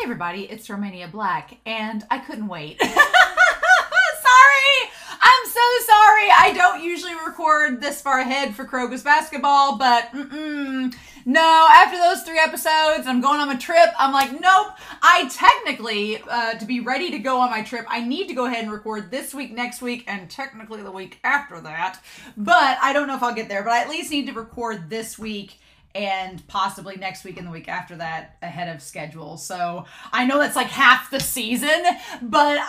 Hey everybody, it's Romania Black, and I couldn't wait. Sorry! I'm so sorry! I don't usually record this far ahead for Kuroko's basketball, but no, after those 3 episodes, I'm going on a trip, I'm like, nope. I technically, to be ready to go on my trip, I need to go ahead and record this week, next week, and technically the week after that. But I don't know if I'll get there, but I at least need to record this week and possibly next week and the week after that ahead of schedule. So I know that's like half the season, but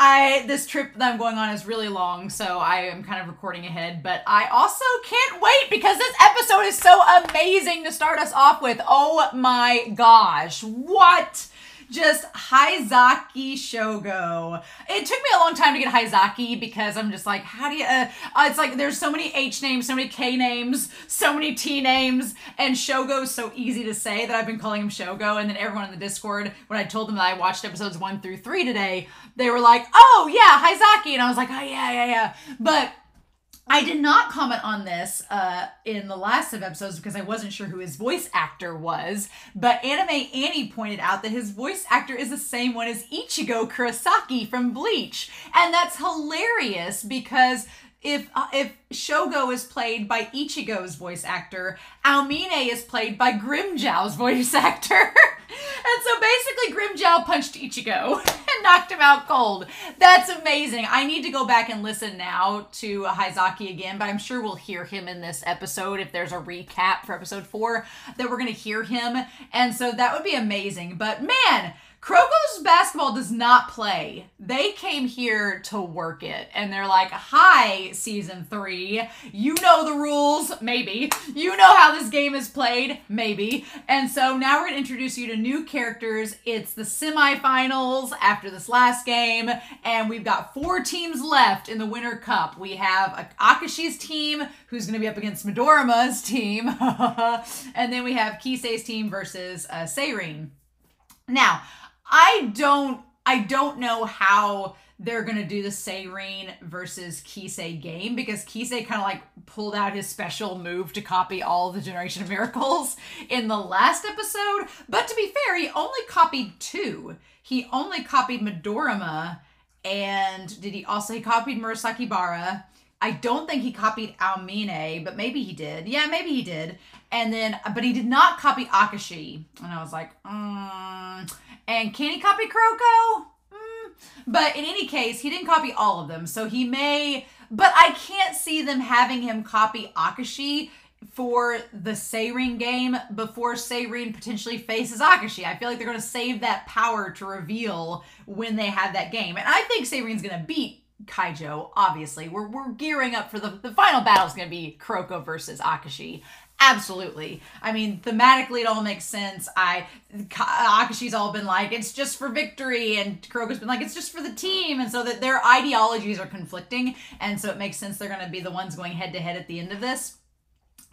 this trip that I'm going on is really long, so I am kind of recording ahead. But I also can't wait because this episode is so amazing to start us off with. Oh my gosh, what? Just Haizaki Shogo. It took me a long time to get Haizaki because I'm just like, how do you, it's like there's so many H names, so many K names, so many T names, and Shogo is so easy to say that I've been calling him Shogo. And then everyone in the Discord, when I told them that I watched episodes 1 through 3 today, they were like, oh yeah, Haizaki. And I was like, oh yeah. But I did not comment on this in the last set of episodes because I wasn't sure who his voice actor was, but Anime Annie pointed out that his voice actor is the same one as Ichigo Kurosaki from Bleach. And that's hilarious because if Shogo is played by Ichigo's voice actor, Aomine is played by Grimmjow's voice actor. And so basically Grimmjow punched Ichigo and knocked him out cold. That's amazing. I need to go back and listen now to Haizaki again, but I'm sure we'll hear him in this episode if there's a recap for episode 4 that we're going to hear him. And so that would be amazing. But man, Kuroko's basketball does not play. They came here to work it. And they're like, hi, season 3. You know the rules. Maybe. You know how this game is played. Maybe. And so now we're going to introduce you to new characters. It's the semifinals after this last game. And we've got 4 teams left in the Winter Cup. We have Akashi's team, who's going to be up against Midorima's team. And then we have Kisei's team versus Seirin. Now, I don't know how they're going to do the Seirin versus Kisei game because Kisei kind of like pulled out his special move to copy all of the Generation of Miracles in the last episode. But to be fair, he only copied 2. He only copied Midorima, and he copied Murasaki Bara. I don't think he copied Aomine, but maybe he did. Yeah, maybe he did. And then, but he did not copy Akashi. And I was like, And can he copy Kuroko? But in any case, he didn't copy all of them. So he may, but I can't see them having him copy Akashi for the Seirin game before Seirin potentially faces Akashi. I feel like they're going to save that power to reveal when they have that game. And I think Seirin's going to beat Kaijo, obviously. We're gearing up for the final battle is going to be Kuroko versus Akashi. Absolutely. I mean, thematically, it all makes sense. Akashi's all been like, it's just for victory, and Kuroko's been like, it's just for the team, and so that their ideologies are conflicting, and so it makes sense they're going to be the ones going head-to-head at the end of this.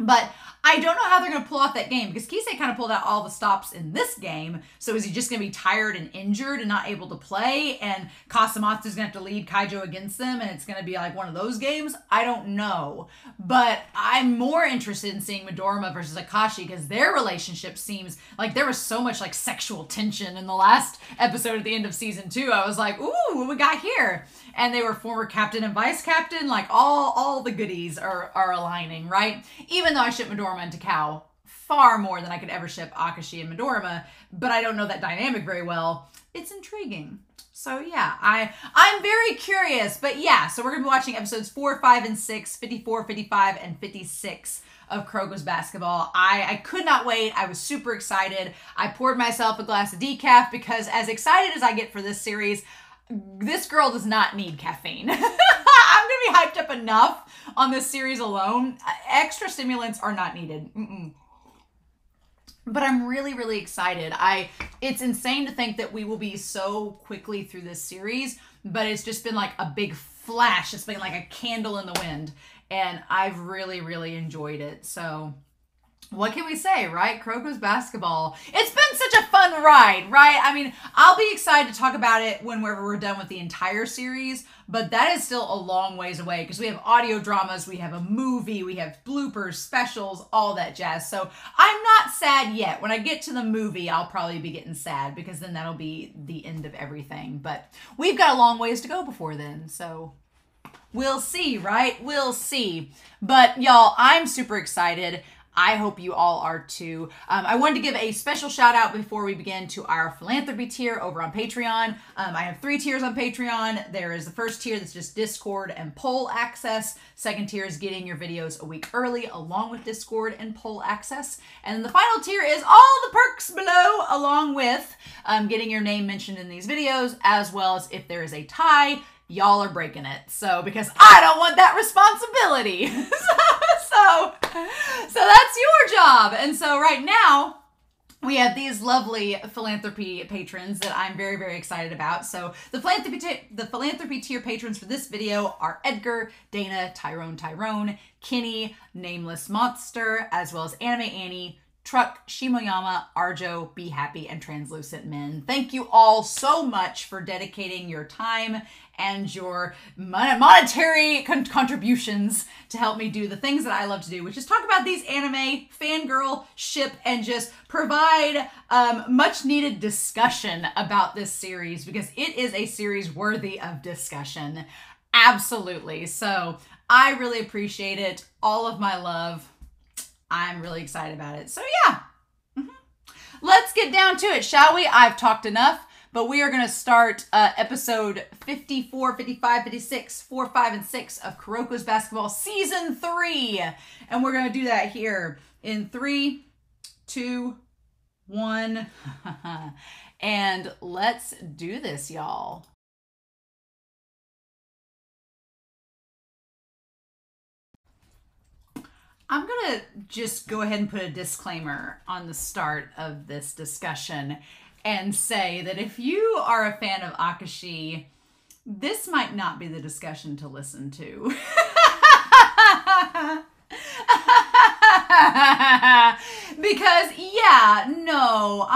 But I don't know how they're going to pull off that game because Kisei kind of pulled out all the stops in this game. So is he just going to be tired and injured and not able to play? And Kasamatsu's going to have to lead Kaijo against them and it's going to be like one of those games? I don't know. But I'm more interested in seeing Midorima versus Akashi because their relationship seems like there was so much like sexual tension in the last episode at the end of season 2. I was like, ooh, what we got here? And they were former captain and vice captain. Like all the goodies are aligning, right? Even though I ship Midorima and Takao far more than I could ever ship Akashi and Midorima, but I don't know that dynamic very well. It's intriguing. So yeah, I'm very curious, but yeah, so we're going to be watching episodes 4, 5, and 6, 54, 55, and 56 of Kuroko's basketball. I could not wait. I was super excited. I poured myself a glass of decaf because as excited as I get for this series, this girl does not need caffeine. I'm going to be hyped up enough on this series alone. Extra stimulants are not needed. But I'm really, really excited. It's insane to think that we will be so quickly through this series, but it's just been like a big flash. It's been like a candle in the wind. And I've really, really enjoyed it. So what can we say, right? Kuroko's basketball. It's been such a fun ride, right? I mean, I'll be excited to talk about it whenever we're done with the entire series, but that is still a long ways away because we have audio dramas, we have a movie, we have bloopers, specials, all that jazz. So I'm not sad yet. When I get to the movie, I'll probably be getting sad because then that'll be the end of everything. But we've got a long ways to go before then, so we'll see, right? We'll see. But y'all, I'm super excited. I hope you all are too. I wanted to give a special shout out before we begin to our philanthropy tier over on Patreon. I have 3 tiers on Patreon. There is the first tier that's just Discord and poll access. Second tier is getting your videos a week early along with Discord and poll access. And then the final tier is all the perks below along with getting your name mentioned in these videos, as well as if there is a tie, y'all are breaking it. So, because I don't want that responsibility. So that's your job. And so right now, we have these lovely philanthropy patrons that I'm very, very excited about. So the philanthropy tier patrons for this video are Edgar, Dana, Tyrone, Kenny, Nameless Monster, as well as Anime Annie, Truck, Shimoyama, Arjo, Be Happy, and Translucent Men. Thank you all so much for dedicating your time and your monetary contributions to help me do the things that I love to do, which is talk about these anime, fangirl, ship, and just provide much needed discussion about this series because it is a series worthy of discussion. Absolutely. So I really appreciate it. All of my love. I'm really excited about it. So yeah, let's get down to it, shall we? I've talked enough, but we are going to start episode 54, 55, 56, 4, 5, and 6 of Kuroko's Basketball Season 3. And we're going to do that here in 3, 2, 1. And let's do this, y'all. I'm going to just go ahead and put a disclaimer on the start of this discussion and say that if you are a fan of Akashi, this might not be the discussion to listen to. Because, yeah, no,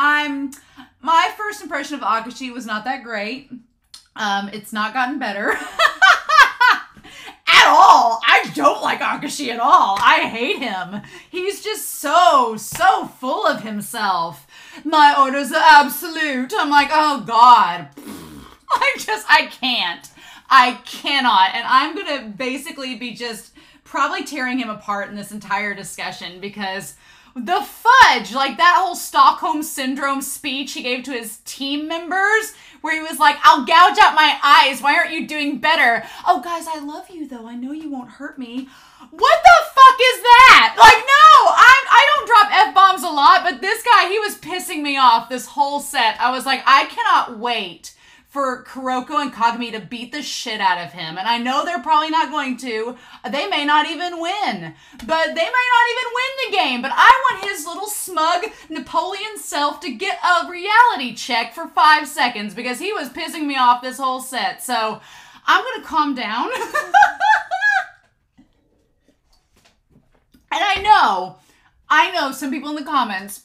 my first impression of Akashi was not that great. It's not gotten better. At all. I don't like Akashi at all. I hate him. He's just so full of himself. My orders are absolute. I'm like, oh God. I can't. I cannot. And I'm going to basically be just probably tearing him apart in this entire discussion because the fudge, like that whole Stockholm Syndrome speech he gave to his team members where he was like, I'll gouge out my eyes. Why aren't you doing better? Oh, guys, I love you, though. I know you won't hurt me. What the fuck is that? Like, no, I don't drop F-bombs a lot, but this guy, he was pissing me off this whole set. I was like, I cannot wait for Kuroko and Kagami to beat the shit out of him. And I know they're probably not going to. They may not even win. But they may not even win the game. But I want his little smug Napoleon self to get a reality check for 5 seconds because he was pissing me off this whole set. So I'm going to calm down. And I know some people in the comments,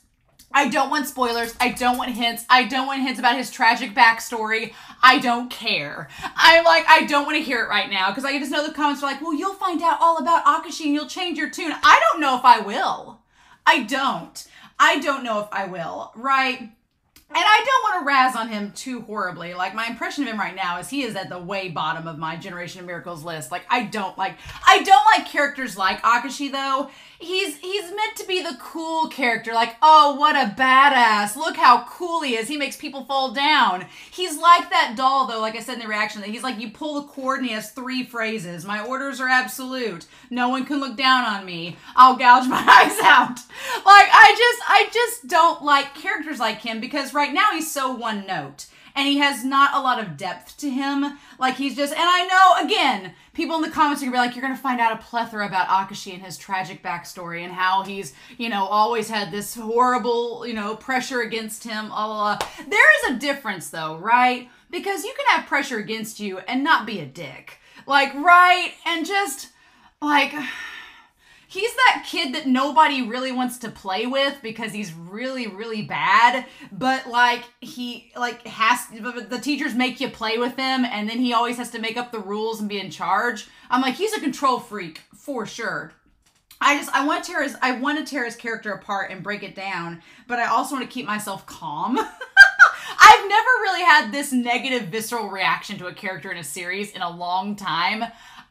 I don't want spoilers. I don't want hints. I don't want hints about his tragic backstory. I don't care. I'm like, I don't want to hear it right now because I just know the comments are like, well, you'll find out all about Akashi and you'll change your tune. I don't know if I will. I don't know if I will, right? And I don't want to razz on him too horribly. Like, my impression of him right now is he is at the way bottom of my Generation of Miracles list. Like, I don't like characters like Akashi, though. He's meant to be the cool character. Like, oh, what a badass. Look how cool he is. He makes people fall down. He's like that doll, though, like I said in the reaction, that he's like, you pull the cord and he has 3 phrases. My orders are absolute. No one can look down on me. I'll gouge my eyes out. Like, I just don't like characters like him because right now he's so one note. And he has not a lot of depth to him. Like, he's just, and I know, again, people in the comments are going to be like, you're going to find out a plethora about Akashi and his tragic backstory and how he's, you know, always had this horrible, you know, pressure against him, blah, blah, blah. There is a difference, though, right? Because you can have pressure against you and not be a dick. Like, right? And just, like, He's that kid that nobody really wants to play with because he's really, really bad. But like the teachers make you play with him, and then he always has to make up the rules and be in charge. I'm like, he's a control freak for sure. I want to tear his character apart and break it down, but I also want to keep myself calm. I've never really had this negative visceral reaction to a character in a series in a long time.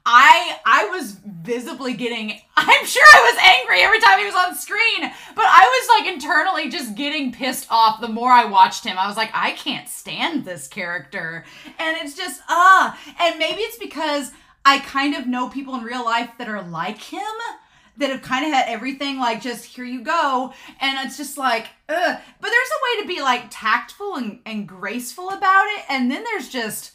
I was visibly getting, I'm sure I was angry every time he was on screen, but I was like internally just getting pissed off the more I watched him. I was like, I can't stand this character. And it's just, and maybe it's because I kind of know people in real life that are like him, that have kind of had everything like, just here you go. And it's just like, ugh. But there's a way to be like tactful and graceful about it. And then there's just,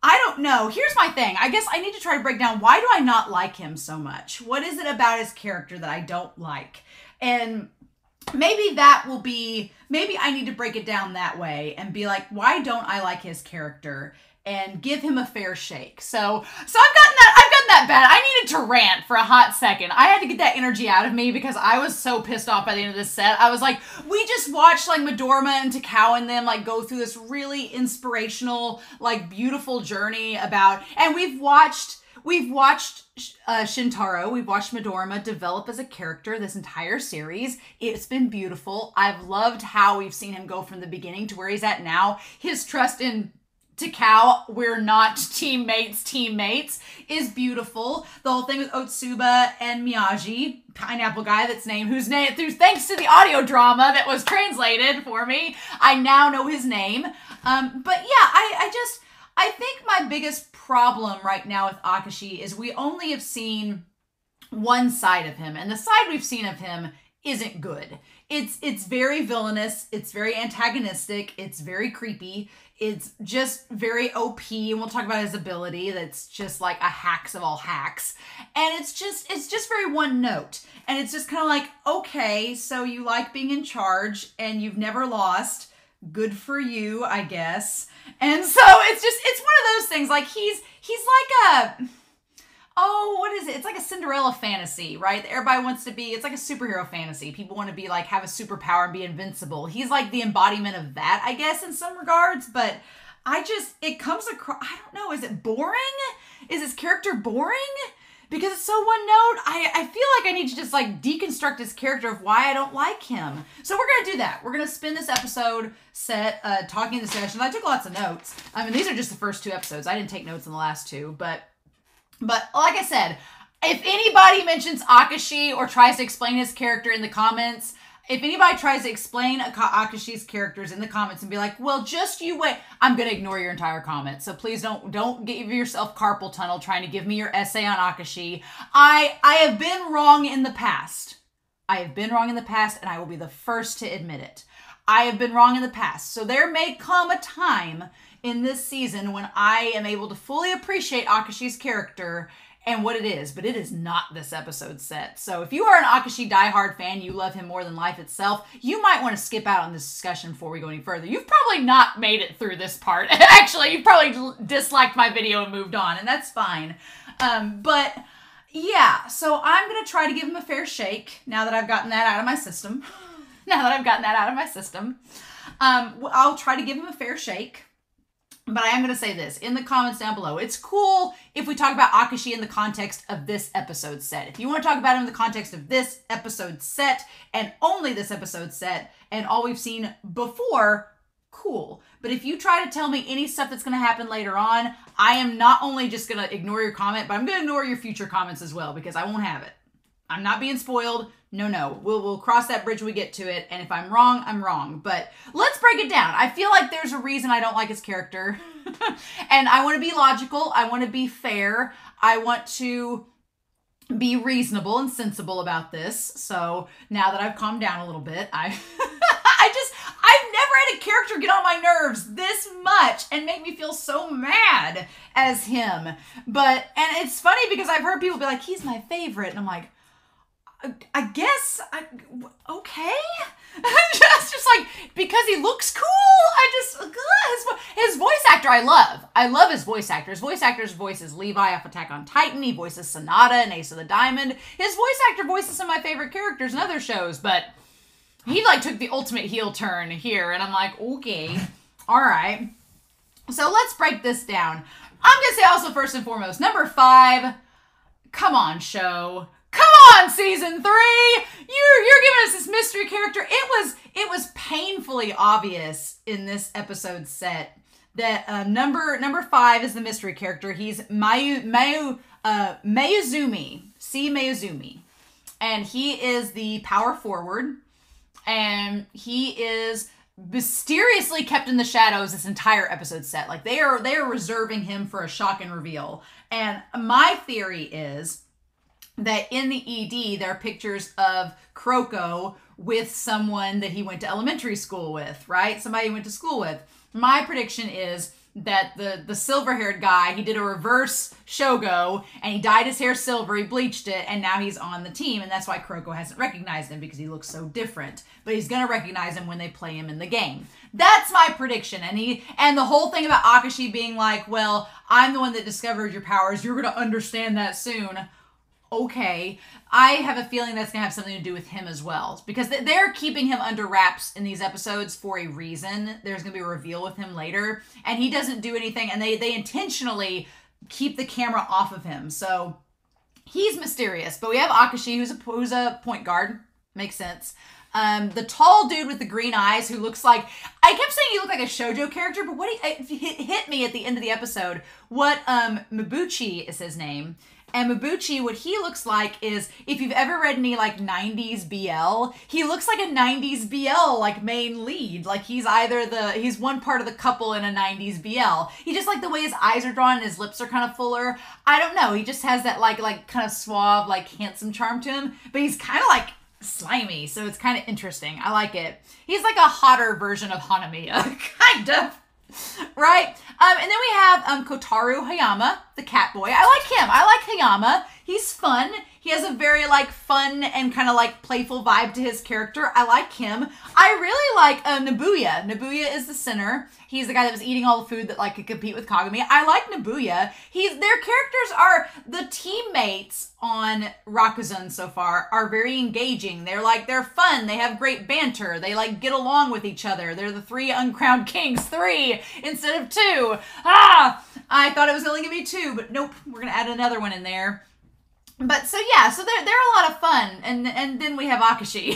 I don't know. Here's my thing. I guess I need to try to break down, why do I not like him so much? What is it about his character that I don't like? And maybe that will be, maybe I need to break it down that way and be like, why don't I like his character? And give him a fair shake. So I've gotten that bad. I needed to rant for a hot second. I had to get that energy out of me because I was so pissed off by the end of this set. I was like, we just watched like Midorima and Takao and them like go through this really inspirational, like beautiful journey about, and we've watched Shintaro, we've watched Midorima develop as a character this entire series. It's been beautiful. I've loved how we've seen him go from the beginning to where he's at now. His trust in Takao, we're not teammates, is beautiful. The whole thing with Otsuba and Miyaji, pineapple guy whose name, through thanks to the audio drama that was translated for me, I now know his name. But yeah, I think my biggest problem right now with Akashi is we only have seen one side of him, and the side we've seen of him isn't good. It's very villainous, it's very antagonistic, it's very creepy, it's just very OP, and we'll talk about his ability that's just like a hacks of all hacks. And it's just very one note. And it's just kind of like, okay, so you like being in charge and you've never lost. Good for you, I guess. And so it's one of those things, like he's like a, oh, what is it? It's like a Cinderella fantasy, right? Everybody wants to be, it's like a superhero fantasy. People want to be like, have a superpower and be invincible. He's like the embodiment of that, I guess, in some regards. But it comes across, I don't know, is it boring? Is his character boring? Because it's so one note. I feel like I need to just like deconstruct his character of why I don't like him. So we're going to do that. We're going to spend this episode talking in the session. I took lots of notes. I mean, these are just the first 2 episodes. I didn't take notes in the last 2, but like I said, if anybody mentions Akashi or tries to explain his character in the comments, if anybody tries to explain Akashi's characters in the comments and be like, well, just you wait, I'm going to ignore your entire comment. So please don't give yourself carpal tunnel trying to give me your essay on Akashi. I have been wrong in the past. I have been wrong in the past, and I will be the first to admit it. I have been wrong in the past. So there may come a time in this season when I am able to fully appreciate Akashi's character and what it is, but it is not this episode set. So if you are an Akashi diehard fan, you love him more than life itself, you might want to skip out on this discussion before we go any further. You've probably not made it through this part. Actually, you've probably disliked my video and moved on, and that's fine. But yeah, so I'm going to try to give him a fair shake now that I've gotten that out of my system. I'll try to give him a fair shake. But I am going to say this in the comments down below. It's cool if we talk about Akashi in the context of this episode set. If you want to talk about him in the context of this episode set and only this episode set and all we've seen before, cool. But if you try to tell me any stuff that's going to happen later on, I am not only just going to ignore your comment, but I'm going to ignore your future comments as well because I won't have it. I'm not being spoiled. No. We'll cross that bridge when we get to it. And if I'm wrong, I'm wrong. But let's break it down. I feel like there's a reason I don't like his character. And I want to be logical. I want to be fair. I want to be reasonable and sensible about this. So now that I've calmed down a little bit, I've never had a character get on my nerves this much and make me feel so mad as him. And it's funny because I've heard people be like, he's my favorite. And I'm like, I guess, okay? just like, because he looks cool, his voice acting actor I love. I love his voice actor. His voice actor's voice is Levi off Attack on Titan. He voices Sonata in Ace of the Diamond. His voice actor voices some of my favorite characters in other shows, but he like took the ultimate heel turn here, and I'm like, okay, all right. So let's break this down. I'm gonna say also first and foremost, number 5. Come on, show. Come on, season 3. You're giving us this mystery character. It was painfully obvious in this episode set that number 5 is the mystery character. He's Mayuzumi, C. Mayuzumi, and he is the power forward, and he is mysteriously kept in the shadows this entire episode set. Like they are reserving him for a shock and reveal. And my theory is that in the ED there are pictures of Kuroko with someone that he went to elementary school with, right? Somebody he went to school with. My prediction is that the silver-haired guy, he did a reverse Shogo, and he dyed his hair silver, he bleached it, and now he's on the team, and that's why Kuroko hasn't recognized him, because he looks so different. But he's gonna recognize him when they play him in the game. That's my prediction, and the whole thing about Akashi being like, well, I'm the one that discovered your powers, you're gonna understand that soon. Okay, I have a feeling that's gonna have something to do with him as well, because they're keeping him under wraps in these episodes for a reason. There's gonna be a reveal with him later, and he doesn't do anything, and they intentionally keep the camera off of him, so he's mysterious. But we have Akashi, who's a point guard. Makes sense. The tall dude with the green eyes who looks like, I kept saying he looked like a shoujo character, but it hit me at the end of the episode what Mabuchi is his name. And Mabuchi, what he looks like is, if you've ever read any like 90s BL, he looks like a 90s BL like main lead. Like he's one part of the couple in a 90s BL. He just like the way his eyes are drawn and his lips are kind of fuller. I don't know. He just has that like kind of suave, like handsome charm to him, but he's kind of like slimy. So it's kind of interesting. I like it. He's like a hotter version of Hanamiya, kind of. Right? And then we have Kotaru Hayama, the cat boy. I like him. I like Hayama. He's fun. He has a very like fun and kind of like playful vibe to his character. I like him. I really like Nabuya. Nabuya is the center. He's the guy that was eating all the food that like could compete with Kagami. I like Nabuya. Their characters are, the teammates on Rakuzen so far are very engaging. They're fun. They have great banter. They like get along with each other. They're the 3 uncrowned kings, 3 instead of 2. I thought it was only gonna be 2, but nope. We're gonna add another one in there. But so yeah, so they're a lot of fun, and then we have Akashi,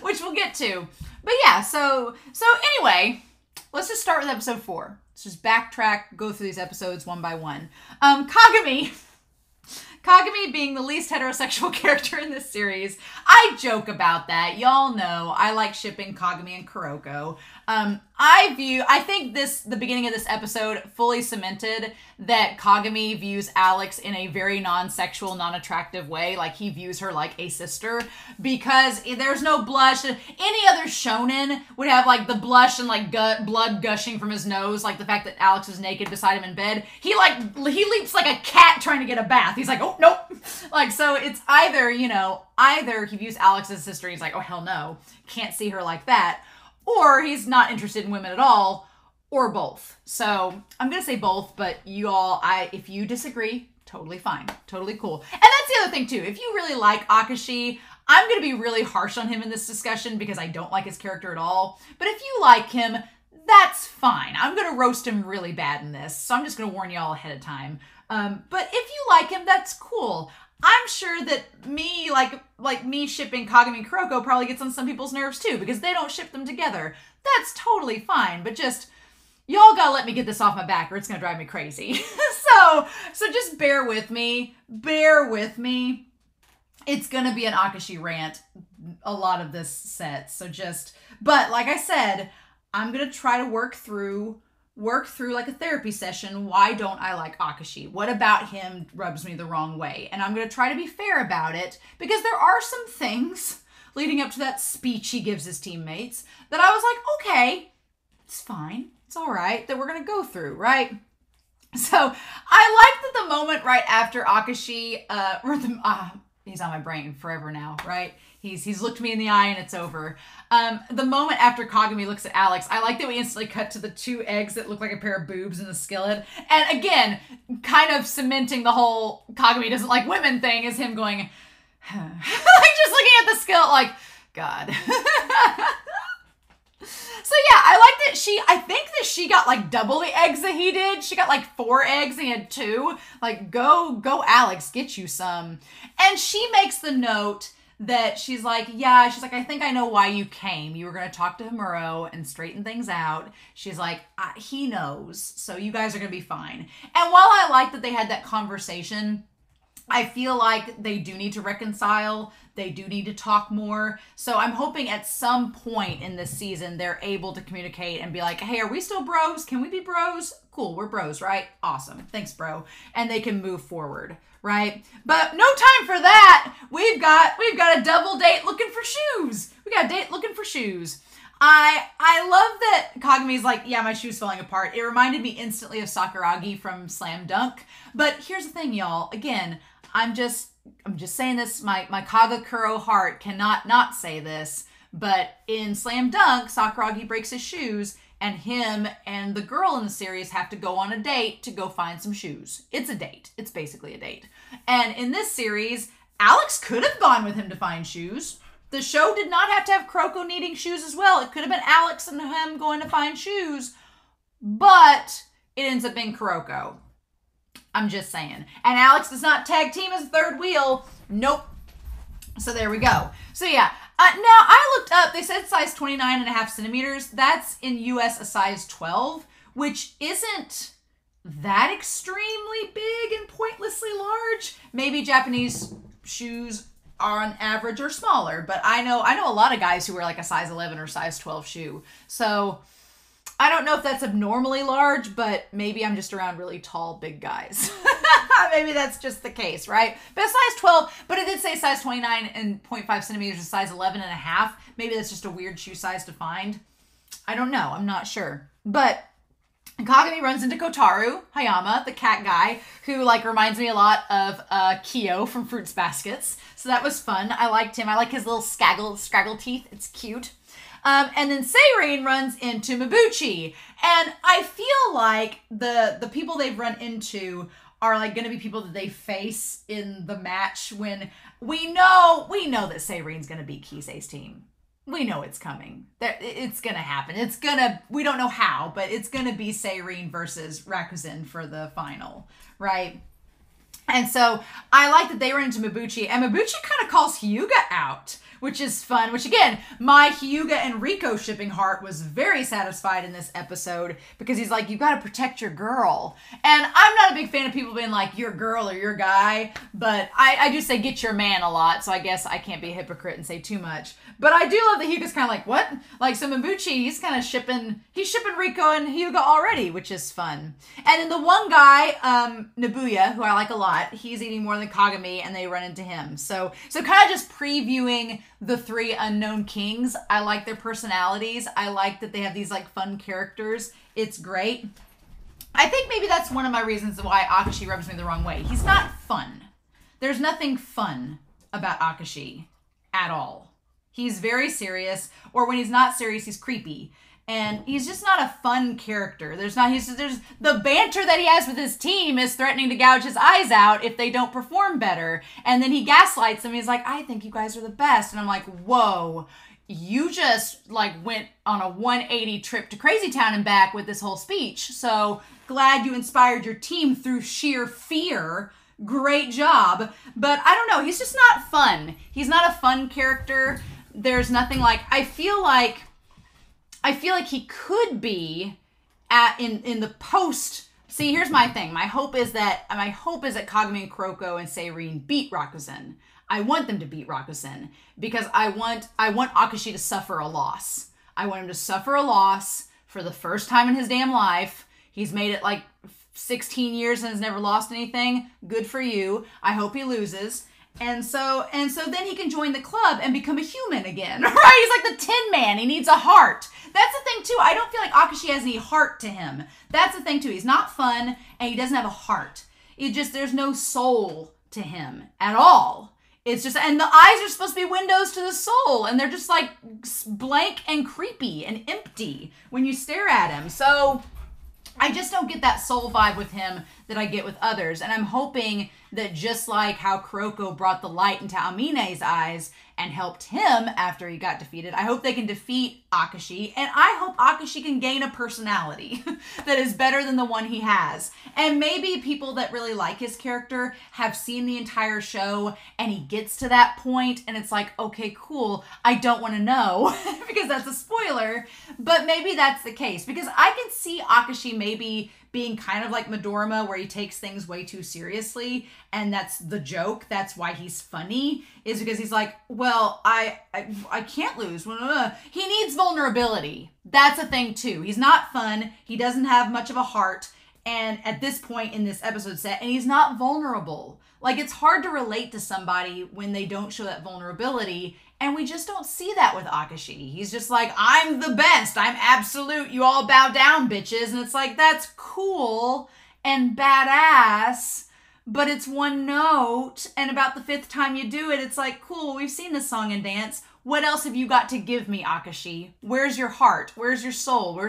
which we'll get to. But yeah, so anyway, let's just start with episode 4. Let's just backtrack, go through these episodes one by one. Kagami being the least heterosexual character in this series. I joke about that. Y'all know I like shipping Kagami and Kuroko. I think the beginning of this episode fully cemented that Kagami views Alex in a very non-sexual, non-attractive way. Like, he views her like a sister, because there's no blush. Any other shonen would have like the blush and like blood gushing from his nose, like the fact that Alex was naked beside him in bed. He leaps like a cat trying to get a bath. He's like, oh, nope. Like, so it's either he views Alex as a sister, he's like, oh, hell no, can't see her like that, or he's not interested in women at all, or both. So I'm gonna say both, but if you disagree, totally fine, totally cool. And that's the other thing too. If you really like Akashi, I'm gonna be really harsh on him in this discussion because I don't like his character at all. But if you like him, that's fine. I'm gonna roast him really bad in this, so I'm just gonna warn y'all ahead of time. But if you like him, that's cool. I'm sure that me shipping Kagami and Kuroko probably gets on some people's nerves too, because they don't ship them together. That's totally fine, but just, y'all gotta let me get this off my back or it's gonna drive me crazy. so just bear with me. It's gonna be an Akashi rant a lot of this set, but like I said, I'm gonna try to work through like a therapy session. Why don't I like Akashi? What about him rubs me the wrong way? And I'm going to try to be fair about it, because there are some things leading up to that speech he gives his teammates that I was like, okay, it's fine. It's all right, that we're going to go through, right? So I liked that the moment right after Akashi, he's on my brain forever now, right? He's looked me in the eye and it's over. The moment after Kagami looks at Alex, I like that we instantly cut to the 2 eggs that look like a pair of boobs in the skillet. And again, kind of cementing the whole Kagami doesn't like women thing is him going, like just looking at the skillet like, God. So yeah, I like that I think that she got like double the eggs that he did. She got like 4 eggs and he had 2. Like, go Alex, get you some. And she makes the note that she's like, yeah, she's like, I think I know why you came. You were going to talk to Himuro and straighten things out. She's like, he knows, so you guys are going to be fine. And while I like that they had that conversation, I feel like they do need to reconcile. They do need to talk more. So I'm hoping at some point in this season, they're able to communicate and be like, hey, are we still bros? Can we be bros? Cool, we're bros, right? Awesome. Thanks, bro. And they can move forward, right? But no time for that. We've got a double date looking for shoes. We got a date looking for shoes. I love that Kagami's like, yeah, my shoe's falling apart. It reminded me instantly of Sakuragi from Slam Dunk. But here's the thing, y'all. Again, I'm just saying this, my Kagakuro heart cannot not say this, but in Slam Dunk, Sakuragi breaks his shoes, and him and the girl in the series have to go on a date to go find some shoes. It's a date. It's basically a date. And in this series, Alex could have gone with him to find shoes. The show did not have to have Kuroko needing shoes as well. It could have been Alex and him going to find shoes, but it ends up being Kuroko. I'm just saying. And Alex does not tag team as third wheel. Nope. So there we go. So yeah. Now I looked up, they said size 29.5 centimeters. That's in US a size 12, which isn't that extremely big and pointlessly large. Maybe Japanese shoes are on average or smaller, but I know a lot of guys who wear like a size 11 or size 12 shoe. So I don't know if that's abnormally large, but maybe I'm just around really tall, big guys. Maybe that's just the case, right? But size 12, but it did say size 29 and 0.5 centimeters is size 11.5. Maybe that's just a weird shoe size to find. I don't know. I'm not sure. But Kagami runs into Kotaru Hayama, the cat guy, who like reminds me a lot of Kyo from Fruits Baskets. So that was fun. I liked him. I like his little scraggle teeth. It's cute. And then Seirin runs into Mabuchi. And I feel like the people they've run into are like going to be people that they face in the match when we know that Seirin's going to beat Kisei's team. We know it's coming. It's going to happen. We don't know how, but it's going to be Seirin versus Rakuzen for the final, right? And so I like that they run into Mabuchi, and Mabuchi kind of calls Hyuga out, which is fun, which again, my Hyuga and Riko shipping heart was very satisfied in this episode because he's like, you got to protect your girl. And I'm not a big fan of people being like, your girl or your guy, but I do say get your man a lot, so I guess I can't be a hypocrite and say too much. But I do love that Hyuga's kind of like, what? Like, so Mabuchi, he's shipping Riko and Hyuga already, which is fun. And then the one guy, Nabuya, who I like a lot, he's eating more than Kagami, and they run into him. So kind of just previewing the 3 unknown kings. I like their personalities. I like that they have these like fun characters. It's great. I think maybe that's one of my reasons why Akashi rubs me the wrong way. He's not fun. There's nothing fun about Akashi at all. He's very serious, or when he's not serious, he's creepy. And he's just not a fun character. There's the banter that he has with his team is threatening to gouge his eyes out if they don't perform better. And then he gaslights them. He's like, I think you guys are the best. And I'm like, whoa, you just like went on a 180 trip to Crazy Town and back with this whole speech. So glad you inspired your team through sheer fear. Great job. But I don't know. He's just not fun. He's not a fun character. There's nothing like, I feel like he could be in the post. See, here's my thing. My hope is that Kagami and Kuroko and Seirin beat Rakuzen. I want them to beat Rakuzen because I want Akashi to suffer a loss. I want him to suffer a loss for the first time in his damn life. He's made it like 16 years and has never lost anything. Good for you. I hope he loses. And so then he can join the club and become a human again, right? He's like the Tin Man. He needs a heart. That's the thing too. I don't feel like Akashi has any heart to him. That's the thing too. He's not fun and he doesn't have a heart. There's no soul to him at all. It's just, and the eyes are supposed to be windows to the soul, and they're just like blank and creepy and empty when you stare at him. So I just don't get that soul vibe with him that I get with others. And I'm hoping that just like how Kuroko brought the light into Amine's eyes and helped him after he got defeated, I hope they can defeat Akashi. And I hope Akashi can gain a personality that is better than the one he has. And maybe people that really like his character have seen the entire show and he gets to that point and it's like, okay, cool. I don't want to know because that's a spoiler, but maybe that's the case because I can see Akashi maybe being kind of like Midorima where he takes things way too seriously and that's the joke. That's why he's funny is because he's like, well, I can't lose. He needs vulnerability. That's a thing too. He's not fun. He doesn't have much of a heart. And at this point in this episode set, and he's not vulnerable. Like it's hard to relate to somebody when they don't show that vulnerability. And we just don't see that with Akashi. He's just like, I'm the best. I'm absolute. You all bow down, bitches. And it's like, that's cool and badass, but it's one note. And about the fifth time you do it, it's like, cool, we've seen this song and dance. What else have you got to give me, Akashi? Where's your heart? Where's your soul?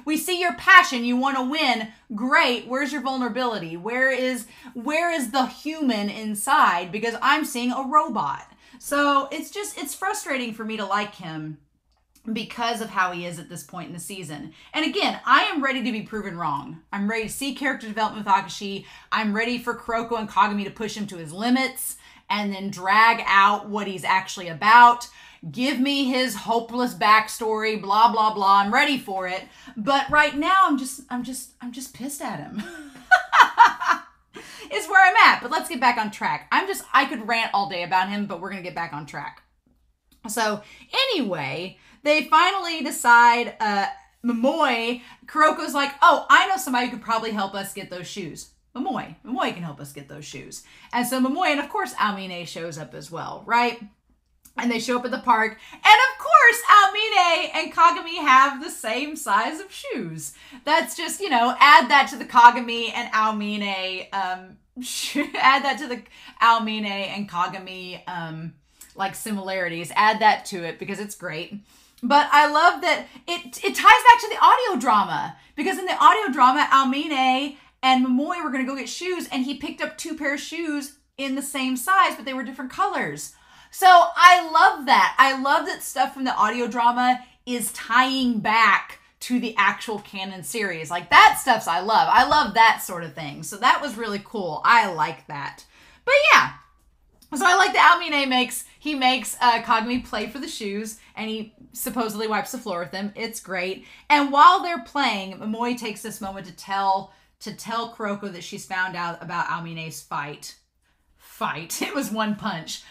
We see your passion. You want to win. Great. Where's your vulnerability? Where is the human inside? Because I'm seeing a robot. So it's frustrating for me to like him because of how he is at this point in the season. And again, I am ready to be proven wrong. I'm ready to see character development with Akashi. I'm ready for Kuroko and Kagami to push him to his limits and then drag out what he's actually about. Give me his hopeless backstory, blah, blah, blah. I'm ready for it. But right now, I'm just pissed at him. Is where I'm at, but let's get back on track. I could rant all day about him, but we're going to get back on track. So anyway, they finally decide, Kuroko's like, oh, I know somebody who could probably help us get those shoes. Momoe can help us get those shoes. And so Momoe, and of course, Almine shows up as well, right? And they show up at the park. And of course, Almine and Kagami have the same size of shoes. That's just, add that to the Kagami and Almine, add that to the Almine and Kagami, like similarities. Add that to it because it's great. But I love that it ties back to the audio drama. Because in the audio drama, Almine and Momoe were going to go get shoes. And he picked up 2 pairs of shoes in the same size, but they were different colors. So I love that. I love that stuff from the audio drama is tying back to the actual canon series. Like that stuff's I love. I love that sort of thing. So that was really cool. I like that. But yeah. So I like that Almine makes Kagami play for the shoes and he supposedly wipes the floor with them. It's great. And while they're playing, Momoe takes this moment to tell Kuroko that she's found out about Almine's fight. It was one punch.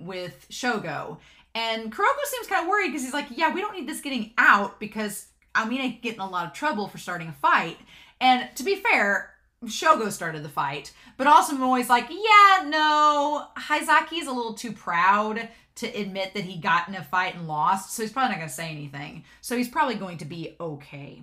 With Shogo. And Kuroko seems kind of worried because he's like, yeah, we don't need this getting out because Almine get in a lot of trouble for starting a fight. And to be fair, Shogo started the fight. But also Momoe's like, yeah, no, Haizaki's a little too proud to admit that he got in a fight and lost. So he's probably not going to say anything. So he's probably going to be okay.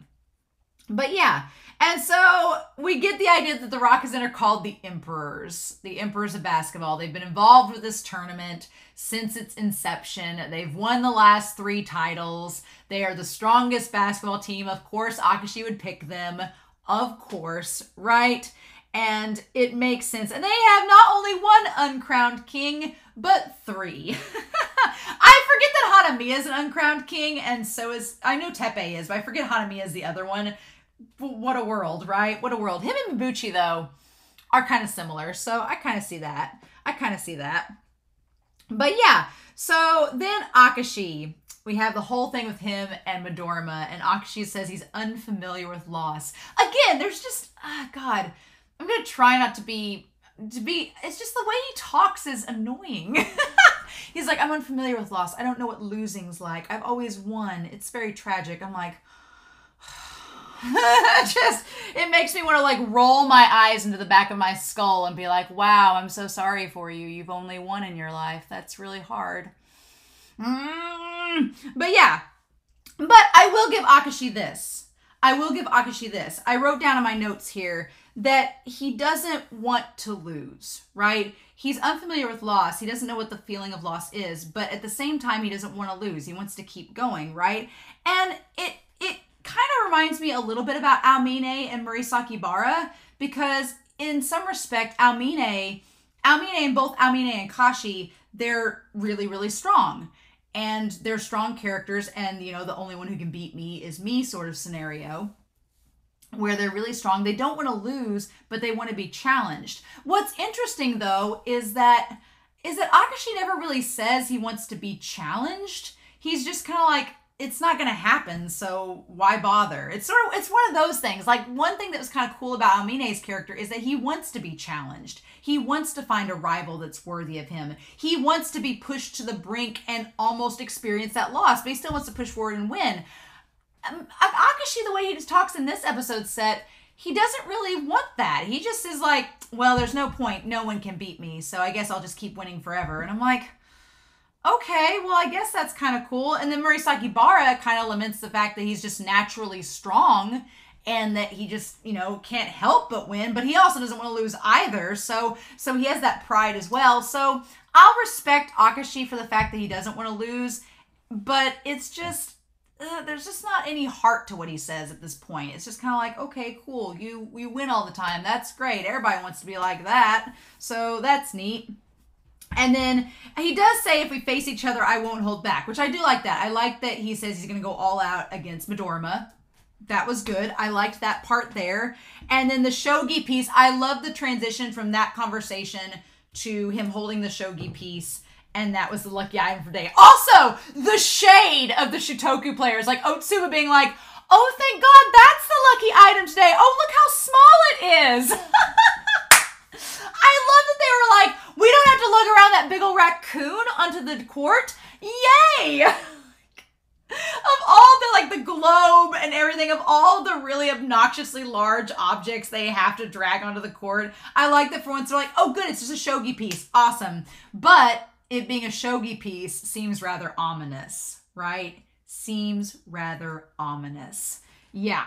But yeah, and so we get the idea that the Rakuzen are called the Emperors of basketball. They've been involved with this tournament since its inception. They've won the last 3 titles. They are the strongest basketball team. Of course, Akashi would pick them. Of course, right? And it makes sense. And they have not only 1 uncrowned king, but 3. I forget that Hanamiya is an uncrowned king, and so is, I know Teppei is, but I forget Hanamiya is the other one. What a world, right? What a world. Him and Mibuchi, though, are kind of similar. So I kind of see that. But yeah, so then Akashi, we have the whole thing with him and Midorima, and Akashi says he's unfamiliar with loss. Again, there's just, God, I'm going to try not to be, it's just the way he talks is annoying. He's like, I'm unfamiliar with loss. I don't know what losing's like. I've always won. It's very tragic. I'm like, it makes me want to like roll my eyes into the back of my skull and be like, wow, I'm so sorry for you. You've only won in your life. That's really hard. But yeah, but I will give Akashi this. I wrote down in my notes here that he doesn't want to lose, right? He's unfamiliar with loss. He doesn't know what the feeling of loss is, but at the same time, he doesn't want to lose. He wants to keep going, right? And it kind of reminds me a little bit about Aomine and Murasaki Bara, because in some respect, Aomine and both Aomine and Akashi, they're really, really strong. And they're strong characters, and, you know, the only one who can beat me is me sort of scenario, where they're really strong. They don't want to lose, but they want to be challenged. What's interesting, though, is that Akashi never really says he wants to be challenged. He's just kind of like, it's not going to happen, so why bother? It's one of those things. Like, one thing that was kind of cool about Aomine's character is that he wants to be challenged. He wants to find a rival that's worthy of him. He wants to be pushed to the brink and almost experience that loss, but he still wants to push forward and win. Akashi, the way he just talks in this episode set, he doesn't really want that. He just is like, well, there's no point. No one can beat me, so I guess I'll just keep winning forever. And I'm like, okay, well, I guess that's kind of cool. And then Murasaki Bara kind of laments the fact that he's just naturally strong and that he just, you know, can't help but win, but he also doesn't want to lose either. So he has that pride as well. So I'll respect Akashi for the fact that he doesn't want to lose, but it's just, there's just not any heart to what he says at this point. It's just kind of like, okay, cool, you win all the time. That's great. Everybody wants to be like that. So that's neat. And then he does say, if we face each other, I won't hold back, which I do like that. I like that he says he's going to go all out against Midorima. That was good. I liked that part there. And then the shogi piece, I love the transition from that conversation to him holding the shogi piece. And that was the lucky item for the day. Also, the shade of the Shutoku players, like Otsuba being like, oh, thank God, that's the lucky item today. Oh, look how small it is. I love that they were like, we don't have to lug around that big old raccoon onto the court. Yay! Of all the, like, the globe and everything, of all the really obnoxiously large objects they have to drag onto the court, I like that for once they're like, oh, good, it's just a shogi piece. Awesome. But it being a shogi piece seems rather ominous, right? Seems rather ominous. Yeah.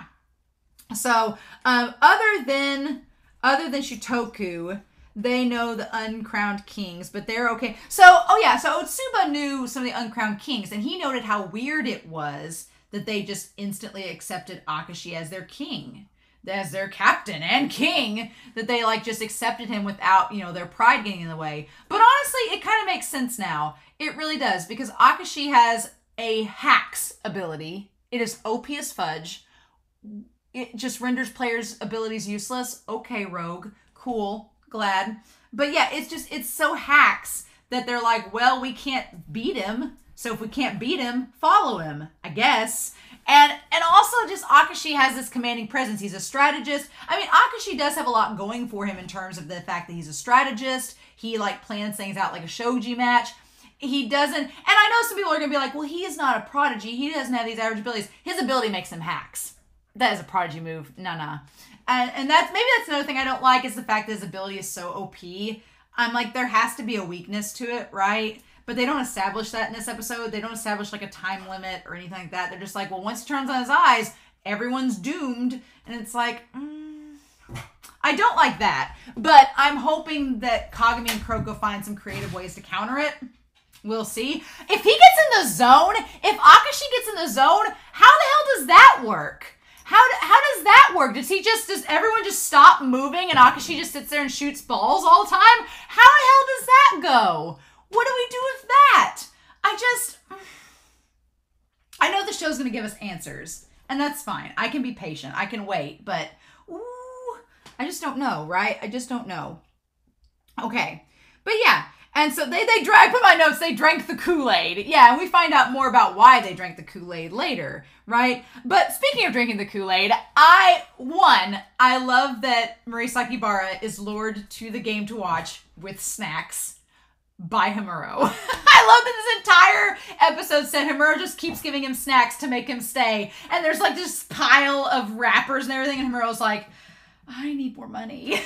So, other than Shutoku, they know the uncrowned kings, but they're okay. So, so Otsuba knew some of the uncrowned kings, and he noted how weird it was that they just instantly accepted Akashi as their king, as their captain and king, that they like just accepted him without, you know, their pride getting in the way. But honestly, it kind of makes sense now. It really does, because Akashi has a hacks ability. It is OP as fudge. It just renders players' abilities useless. Okay, rogue. Cool. Glad. But yeah, it's so hacks that they're like, well, we can't beat him. So if we can't beat him, follow him, I guess. And also just Akashi has this commanding presence. He's a strategist. I mean, Akashi does have a lot going for him in terms of the fact that he's a strategist. He like plans things out like a shogi match. He doesn't, and I know some people are going to be like, well, he is not a prodigy. He doesn't have these average abilities. His ability makes him hacks. That is a prodigy move. Nah. And that's another thing I don't like, is the fact that his ability is so OP. I'm like, there has to be a weakness to it, right? But they don't establish that in this episode. They don't establish like a time limit or anything like that. They're just like, well, once he turns on his eyes, everyone's doomed. And it's like, I don't like that. But I'm hoping that Kagami and Kuroko find some creative ways to counter it. We'll see. If he gets in the zone, if Akashi gets in the zone, how the hell does that work? How does that work? Does everyone just stop moving and Akashi just sits there and shoots balls all the time? How the hell does that go? What do we do with that? I know the show's going to give us answers, and that's fine. I can be patient. I can wait, but I just don't know, right? I just don't know. Okay. But yeah. And so they put my notes, they drank the Kool-Aid. Yeah, and we find out more about why they drank the Kool-Aid later, right? But speaking of drinking the Kool-Aid, I love that Murasaki Bara is lured to the game to watch with snacks by Himuro. I love that this entire episode said Himuro just keeps giving him snacks to make him stay. And there's like this pile of wrappers and everything, and Himuro's like, I need more money.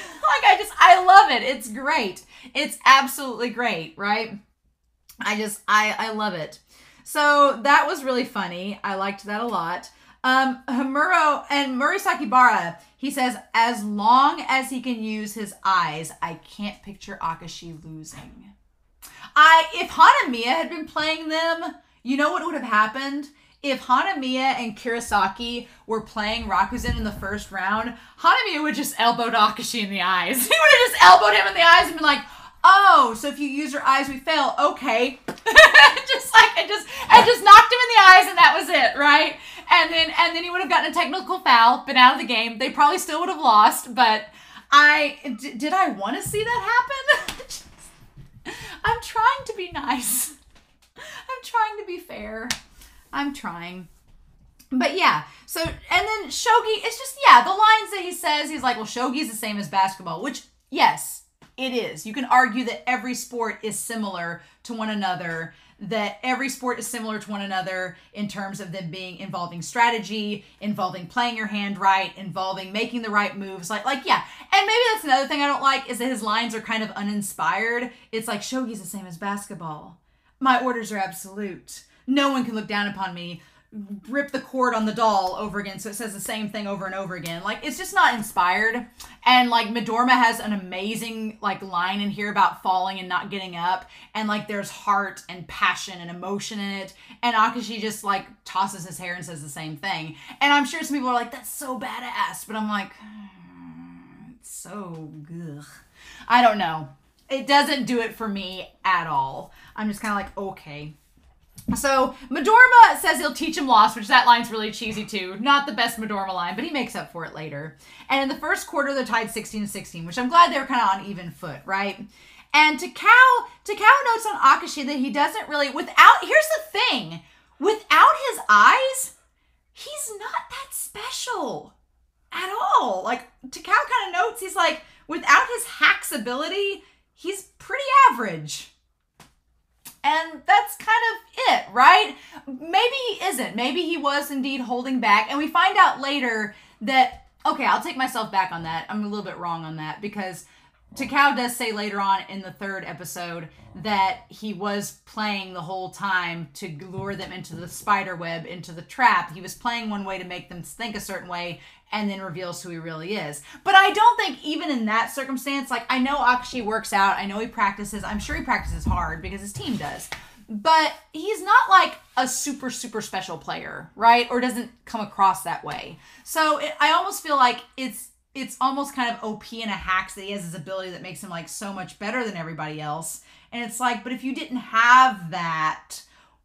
I love it. It's great. It's absolutely great, right? I love it. So that was really funny. I liked that a lot. Hamuro and Murisakibara, he says, as long as he can use his eyes, I can't picture Akashi losing. If Hanamiya had been playing them, you know what would have happened? If Hanamiya and Kurosaki were playing Rakuzen in the first round, Hanamiya would just elbowed Akashi in the eyes. He would have just elbowed him in the eyes and been like, oh, so if you use your eyes, we fail. Okay. I just knocked him in the eyes and that was it, right? And then he would have gotten a technical foul, been out of the game. They probably still would have lost, but did I want to see that happen? I'm trying to be nice. I'm trying to be fair. I'm trying. But yeah, so, and then shogi, it's just, yeah, the lines that he says, he's like, well, shogi is the same as basketball, which, yes, it is. You can argue that every sport is similar to one another, that every sport is similar to one another in terms of them being involving strategy, involving playing your hand right, involving making the right moves. Like yeah. And maybe that's another thing I don't like is that his lines are kind of uninspired. It's like, shogi's the same as basketball. My orders are absolute. No one can look down upon me. Rip the cord on the doll over again, so it says the same thing over and over again. Like, it's just not inspired. And like Midorima has an amazing like line in here about falling and not getting up, and like there's heart and passion and emotion in it, and Akashi just like tosses his hair and says the same thing. And I'm sure some people are like, that's so badass, but I'm like, it's so ugh. I don't know, it doesn't do it for me at all. I'm just kind of like, okay. So Midorima says he'll teach him loss, which that line's really cheesy too. Not the best Midorima line, but he makes up for it later. And in the first quarter, they're tied 16-16, which I'm glad they were kind of on even foot, right? And Takao notes on Akashi that he doesn't really, here's the thing, without his eyes, he's not that special at all. Like, Takao kind of notes, he's like, without his hacks ability, he's pretty average. And that's kind of it, right? Maybe he isn't. Maybe he was indeed holding back. And we find out later that, okay, I'll take myself back on that. I'm a little bit wrong on that because Takao does say later on in the third episode that he was playing the whole time to lure them into the spider web, into the trap. He was playing one way to make them think a certain way and then reveals who he really is. But I don't think even in that circumstance, like, I know Akashi works out, I know he practices, I'm sure he practices hard because his team does, but he's not like a super, super special player, right? Or doesn't come across that way. So I almost feel like it's almost kind of OP in a hacks that he has this ability that makes him like so much better than everybody else. And it's like, but if you didn't have that,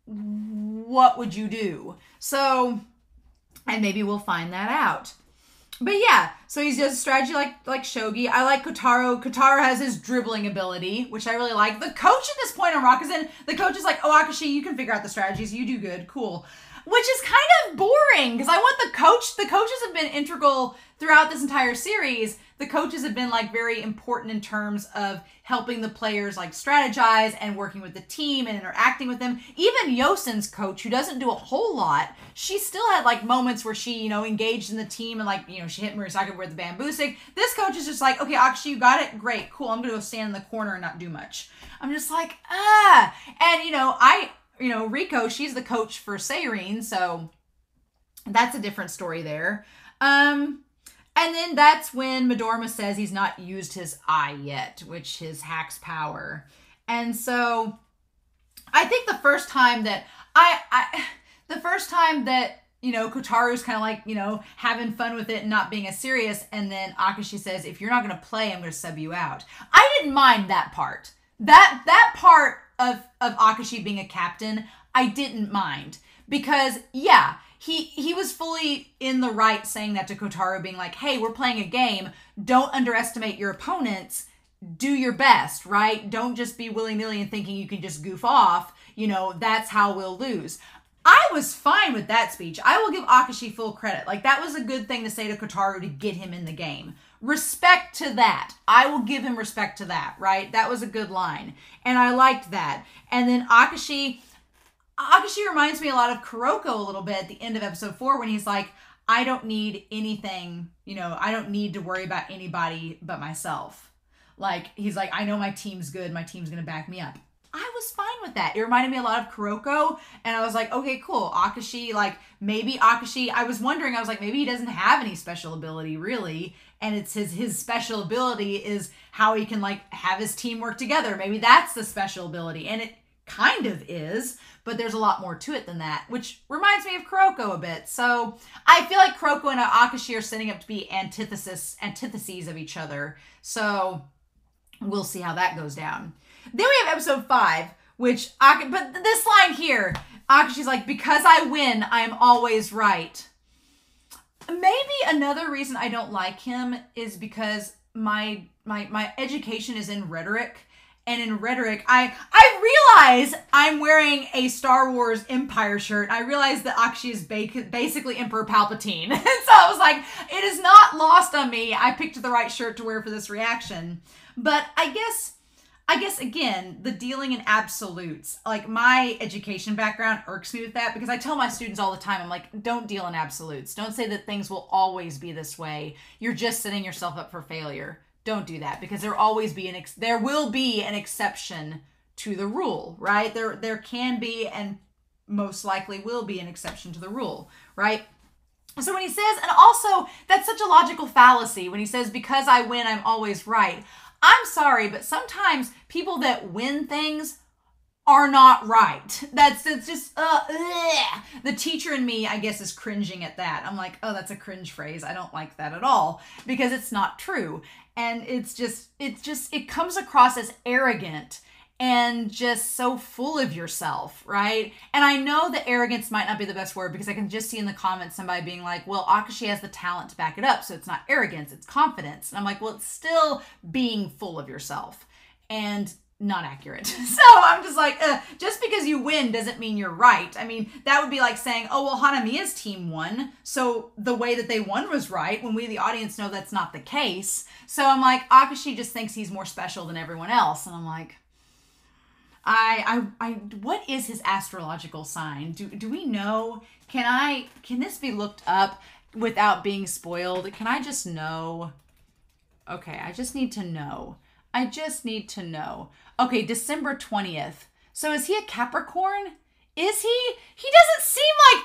what would you do? So, and maybe we'll find that out. But yeah, so he does a strategy like shogi. I like Kotaro. Kotaro has his dribbling ability, which I really like. The coach at this point on Rakuzen, the coach is like, oh, Akashi, you can figure out the strategies. You do good. Cool. Which is kind of boring because I want the coach. The coaches have been integral throughout this entire series. The coaches have been like very important in terms of helping the players like strategize and working with the team and interacting with them. Even Yosen's coach, who doesn't do a whole lot, she still had like moments where she, engaged in the team and like, she hit Murasaki with the bamboo stick. This coach is just like, okay, Akashi, you got it? Great, cool. I'm going to go stand in the corner and not do much. I'm just like, ah. And, Riko, she's the coach for Seirine, so that's a different story there. And then that's when Midorima says he's not used his eye yet, which is Hack's power. And so I think the first time that Kotaro's kind of like, having fun with it and not being as serious. And then Akashi says, if you're not going to play, I'm going to sub you out. I didn't mind that part. That part of Akashi being a captain, I didn't mind. Because, yeah, he was fully in the right saying that to Kotaro, being like, hey, we're playing a game. Don't underestimate your opponents. Do your best, right? Don't just be willy-nilly and thinking you can just goof off. That's how we'll lose. I was fine with that speech. I will give Akashi full credit. Like, that was a good thing to say to Kotaro to get him in the game. Respect to that. I will give him respect to that, right? That was a good line. And I liked that. And then Akashi reminds me a lot of Kuroko a little bit at the end of episode 4 when he's like, I don't need anything, I don't need to worry about anybody but myself. Like, he's like, I know my team's good. My team's going to back me up. I was fine with that. It reminded me a lot of Kuroko, and I was like, okay, cool. Akashi, like, maybe Akashi, I was wondering, I was like, maybe he doesn't have any special ability, really, and it's his special ability is how he can, like, have his team work together. Maybe that's the special ability, and it kind of is, but there's a lot more to it than that, which reminds me of Kuroko a bit. So I feel like Kuroko and Akashi are setting up to be antitheses of each other. So we'll see how that goes down. Then we have episode 5, which, but this line here, Akashi's like, because I win, I'm always right. Maybe another reason I don't like him is because my education is in rhetoric. And in rhetoric, I realize I'm wearing a Star Wars Empire shirt. I realize that Akashi is basically Emperor Palpatine. And so I was like, it is not lost on me. I picked the right shirt to wear for this reaction. But I guess again, the dealing in absolutes, like my education background irks me with that, because I tell my students all the time, I'm like, don't deal in absolutes. Don't say that things will always be this way. You're just setting yourself up for failure. Don't do that, because there will be an exception to the rule, right? There can be, and most likely will be, an exception to the rule, right? So when he says, and also that's such a logical fallacy when he says, because I win, I'm always right. I'm sorry, but sometimes people that win things are not right. It's just, the teacher in me, I guess, is cringing at that. I'm like, oh, that's a cringe phrase. I don't like that at all, because it's not true. And it comes across as arrogant and just so full of yourself, right? And I know that arrogance might not be the best word, because I can just see in the comments somebody being like, well, Akashi has the talent to back it up, so it's not arrogance, it's confidence. And I'm like, well, it's still being full of yourself and not accurate. So I'm just like, just because you win doesn't mean you're right. I mean, that would be like saying, oh, well, Hanamiya's team won, so the way that they won was right, when we, the audience, know that's not the case. So I'm like, Akashi just thinks he's more special than everyone else. And I'm like, what is his astrological sign? Do we know? Can this be looked up without being spoiled? Can I just know? Okay, I just need to know. Okay, December 20th. So is he a Capricorn? Is he? He doesn't seem like,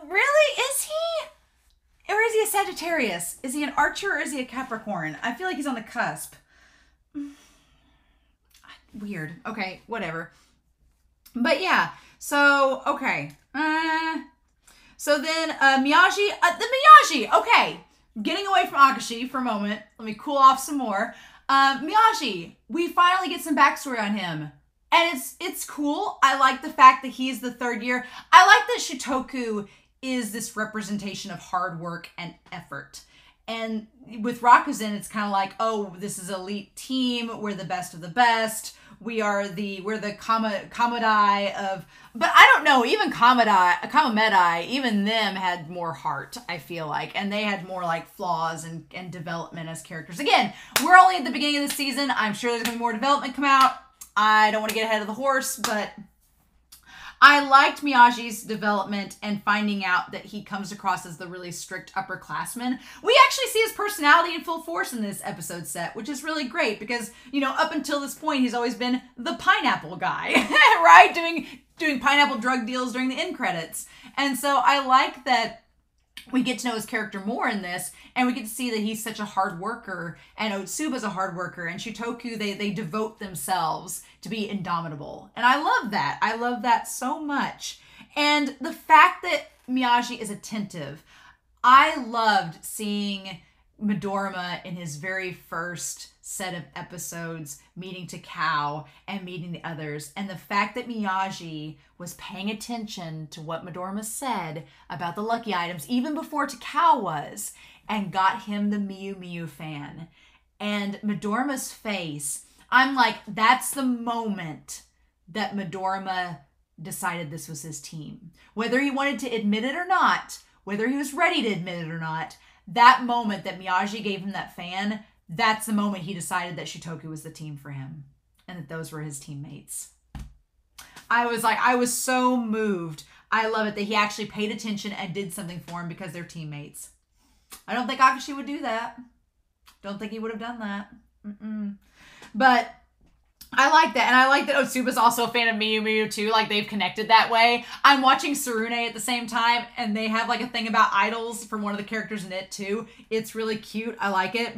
really? Is he? Or is he a Sagittarius? Is he an Archer or is he a Capricorn? I feel like he's on the cusp. Weird. Okay, whatever. But yeah, so, okay. So then, Miyaji, okay. Getting away from Akashi for a moment. Let me cool off some more. Miyaji, we finally get some backstory on him. And it's cool. I like the fact that he's the third year. I like that Shitoku is this representation of hard work and effort. And with Rakuzen, it's kind of like, oh, this is an elite team. We're the best of the best. We're the Kamadai of, but I don't know, even Kamamedai, even them had more heart, I feel like, and they had more like flaws and development as characters. Again, we're only at the beginning of the season. I'm sure there's gonna be more development come out. I don't want to get ahead of the horse, but I liked Miyaji's development and finding out that he comes across as the really strict upperclassman. We actually see his personality in full force in this episode set, which is really great because, you know, up until this point, he's always been the pineapple guy, right? Doing pineapple drug deals during the end credits. And so I like that we get to know his character more in this, and we get to see that he's such a hard worker, and Otsuba's a hard worker, and Shitoku, they devote themselves to be indomitable. And I love that. I love that so much. And the fact that Miyaji is attentive. I loved seeing Midorima in his very first set of episodes meeting Takao and meeting the others, and the fact that Miyaji was paying attention to what Midorima said about the lucky items even before Takao was, and got him the Miyu Miyu fan. And Midorima's face, I'm like, that's the moment that Midorima decided this was his team. Whether he wanted to admit it or not, whether he was ready to admit it or not, that moment that Miyaji gave him that fan, that's the moment he decided that Shitoku was the team for him and that those were his teammates. I was so moved. I love it that he actually paid attention and did something for him because they're teammates. I don't think Akashi would do that. Don't think he would have done that. But I like that. And I like that Otsuba's also a fan of Miyu Miyu too. Like, they've connected that way. I'm watching Sarune at the same time, and they have like a thing about idols from one of the characters in it too. It's really cute. I like it.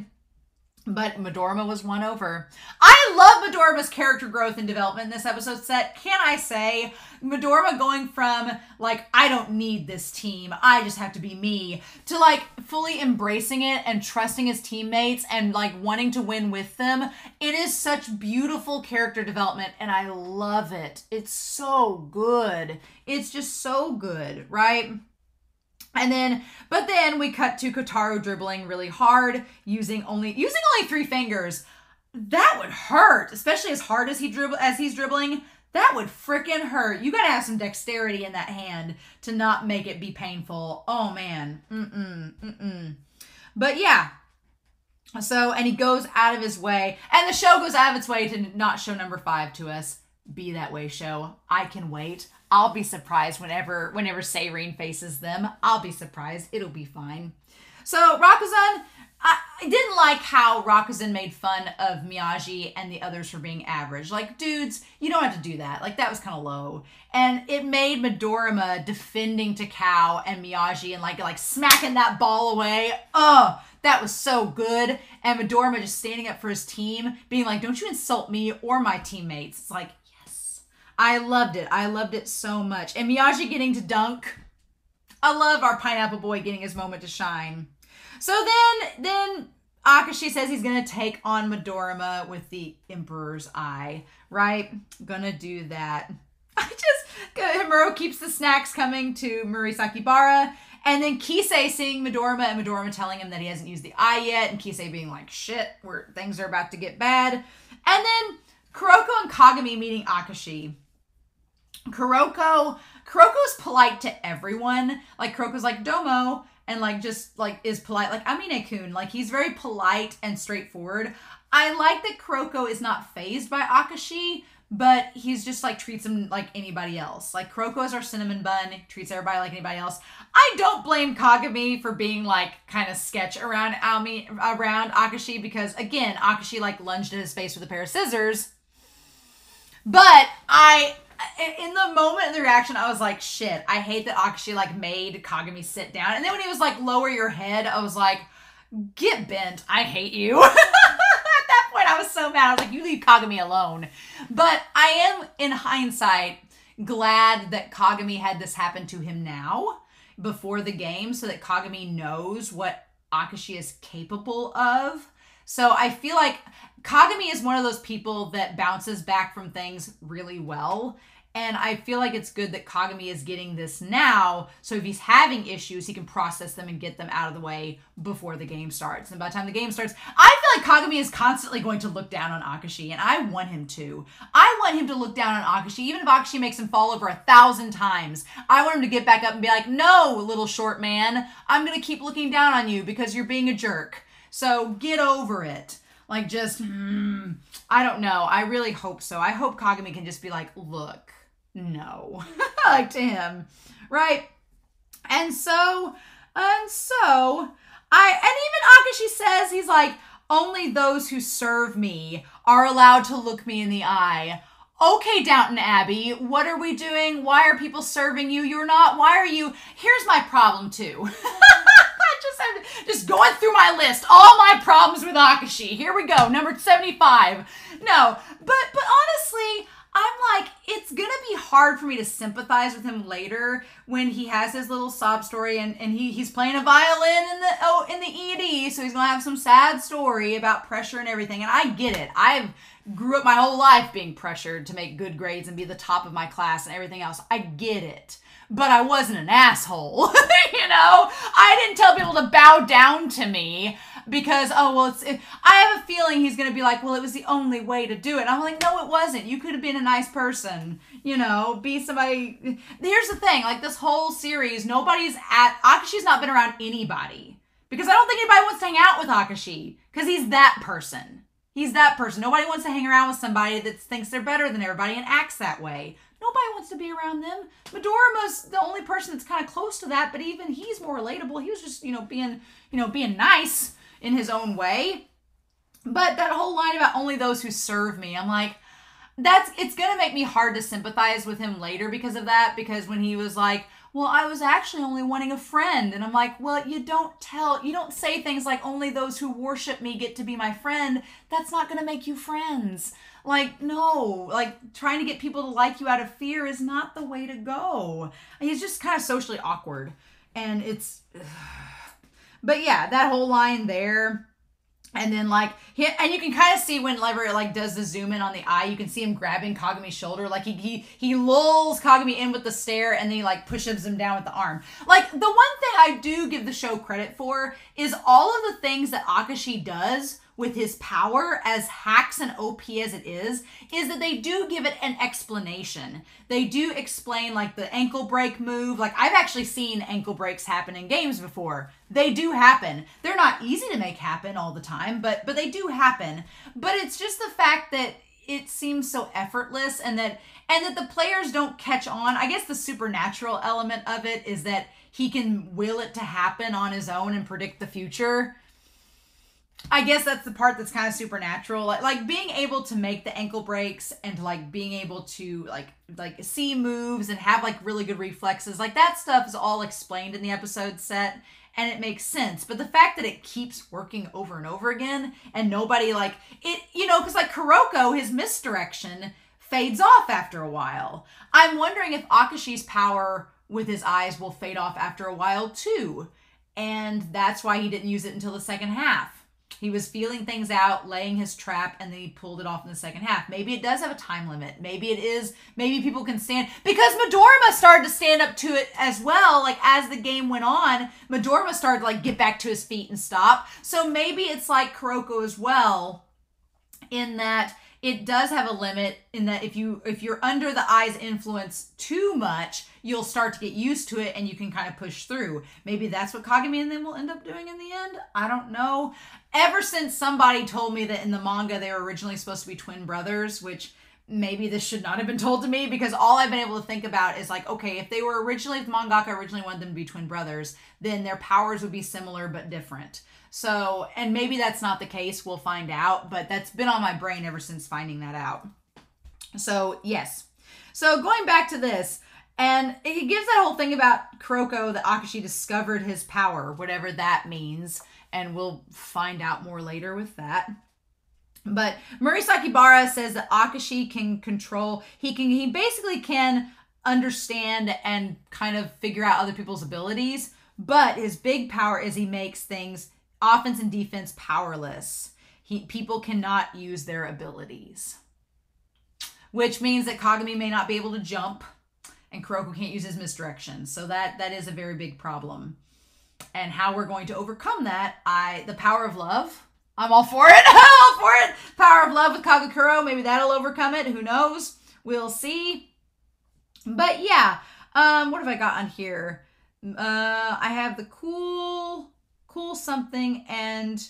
But Midorima was won over. I love Midorima's character growth and development in this episode set. Can I say, Midorima going from, like, I don't need this team, I just have to be me, to, like, fully embracing it and trusting his teammates and, like, wanting to win with them. It is such beautiful character development, and I love it. It's so good. It's just so good, right? But then we cut to Kotaro dribbling really hard, using only 3 fingers. That would hurt, especially as hard as he's dribbling. That would frickin' hurt. You gotta have some dexterity in that hand to not make it be painful. Oh man, But yeah. So, and he goes out of his way, and the show goes out of its way to not show number 5 to us. Be that way, show. I can wait. I'll be surprised whenever Seirine faces them. I'll be surprised. It'll be fine. So Rakuzen, I didn't like how Rakuzen made fun of Miyaji and the others for being average. Like, dudes, you don't have to do that. Like, that was kind of low. And it made Midorima defending Takao and Miyaji and like smacking that ball away. Oh, that was so good. And Midorima just standing up for his team, being like, don't you insult me or my teammates. It's like, I loved it. I loved it so much. And Miyaji getting to dunk. I love our pineapple boy getting his moment to shine. So then Akashi says he's going to take on Midorima with the Emperor's Eye, right? Gonna do that. Himuro keeps the snacks coming to Murisakibara. And then Kisei seeing Midorima and Midorima telling him that he hasn't used the eye yet. And Kisei being like, shit, things are about to get bad. And then Kuroko and Kagami meeting Akashi. Kuroko's polite to everyone. Like, Kuroko's like, domo, and like, just like is polite. Like, Amine-kun, like, he's very polite and straightforward. I like that Kuroko is not fazed by Akashi, but he's just like treats him like anybody else. Like, Kuroko is our cinnamon bun, treats everybody like anybody else. I don't blame Kagami for being like kind of sketch around Akashi, because again, Akashi like lunged at his face with a pair of scissors. But in the moment of the reaction, I was like, shit, I hate that Akashi like made Kagami sit down. And then when he was like, lower your head, I was like, get bent. I hate you. At that point, I was so mad. I was like, you leave Kagami alone. But I am, in hindsight, glad that Kagami had this happen to him now, before the game, so that Kagami knows what Akashi is capable of. So I feel like Kagami is one of those people that bounces back from things really well. And I feel like it's good that Kagami is getting this now, so if he's having issues, he can process them and get them out of the way before the game starts. And by the time the game starts, I feel like Kagami is constantly going to look down on Akashi, and I want him to. I want him to look down on Akashi, even if Akashi makes him fall over 1,000 times. I want him to get back up and be like, no, little short man, I'm going to keep looking down on you because you're being a jerk. So get over it. Like, just, I don't know. I really hope so. I hope Kagami can just be like, look, no. Like, to him, right? And even Akashi says, he's like, only those who serve me are allowed to look me in the eye. Okay, Downton Abbey, what are we doing? Why are people serving you? You're not. Why are you? Here's my problem, too. Just going through my list, all my problems with Akashi. Here we go, number 75. No, but honestly, I'm like, it's gonna be hard for me to sympathize with him later when he has his little sob story and he's playing a violin in the ED, so he's gonna have some sad story about pressure and everything. And I get it. I've grew up my whole life being pressured to make good grades and be the top of my class and everything else. I get it. But I wasn't an asshole, you know? I didn't tell people to bow down to me because, I have a feeling he's going to be like, well, it was the only way to do it. And I'm like, no, it wasn't. You could have been a nice person, you know, be somebody. Here's the thing, like, this whole series, Akashi's not been around anybody because I don't think anybody wants to hang out with Akashi because he's that person. He's that person. Nobody wants to hang around with somebody that thinks they're better than everybody and acts that way. Nobody wants to be around them. Midorima's the only person that's kind of close to that, but even he's more relatable. He was just, being nice in his own way. But that whole line about only those who serve me, I'm like, it's going to make me hard to sympathize with him later because of that, because when he was like, well, I was actually only wanting a friend. And I'm like, well, you don't say things like only those who worship me get to be my friend. That's not going to make you friends. Like, no, like trying to get people to like you out of fear is not the way to go. He's just kind of socially awkward. And but yeah, that whole line there. And then and you can kind of see whenever it does the zoom in on the eye, you can see him grabbing Kagami's shoulder. Like he lulls Kagami in with the stare and then he pushes him down with the arm. Like the one thing I do give the show credit for is all of the things that Akashi does with his power, as hacks and OP as it is that they do give it an explanation. They do explain the ankle break move. I've actually seen ankle breaks happen in games before. They do happen. They're not easy to make happen all the time, but they do happen. But it's just the fact that it seems so effortless and that the players don't catch on. I guess the supernatural element of it is that he can will it to happen on his own and predict the future. I guess that's the part that's kind of supernatural. Like being able to make the ankle breaks and being able to see moves and have really good reflexes. That stuff is all explained in the episode set and it makes sense. But the fact that it keeps working over and over again and nobody because Kuroko, his misdirection fades off after a while. I'm wondering if Akashi's power with his eyes will fade off after a while too. And that's why he didn't use it until the second half. He was feeling things out, laying his trap, and then he pulled it off in the second half. Maybe it does have a time limit. Maybe people can stand, because Midorima started to stand up to it as well. As the game went on, Midorima started to get back to his feet and stop. So maybe it's like Kuroko as well, in that it does have a limit, in that if you're under the eye's influence too much, you'll start to get used to it and you can kind of push through. Maybe that's what Kagami and them will end up doing in the end. I don't know. Ever since somebody told me that in the manga they were originally supposed to be twin brothers, which maybe this should not have been told to me, because all I've been able to think about is okay, if the mangaka originally wanted them to be twin brothers, then their powers would be similar but different. So, and maybe that's not the case, we'll find out, but that's been on my brain ever since finding that out. So, yes. So, going back to this, and it gives that whole thing about Kuroko that Akashi discovered his power, whatever that means, and we'll find out more later with that. But Murasaki Bara says that Akashi can control, he basically can understand and kind of figure out other people's abilities, but his big power is he makes things, offense and defense, powerless. People cannot use their abilities. Which means that Kagami may not be able to jump, and Kuroko can't use his misdirection. So that is a very big problem. And how we're going to overcome that, the power of love. I'm all for it. I'm all for it. Power of love with Kagakuro. Maybe that'll overcome it. Who knows? We'll see. But yeah, what have I got on here? I have the cool something and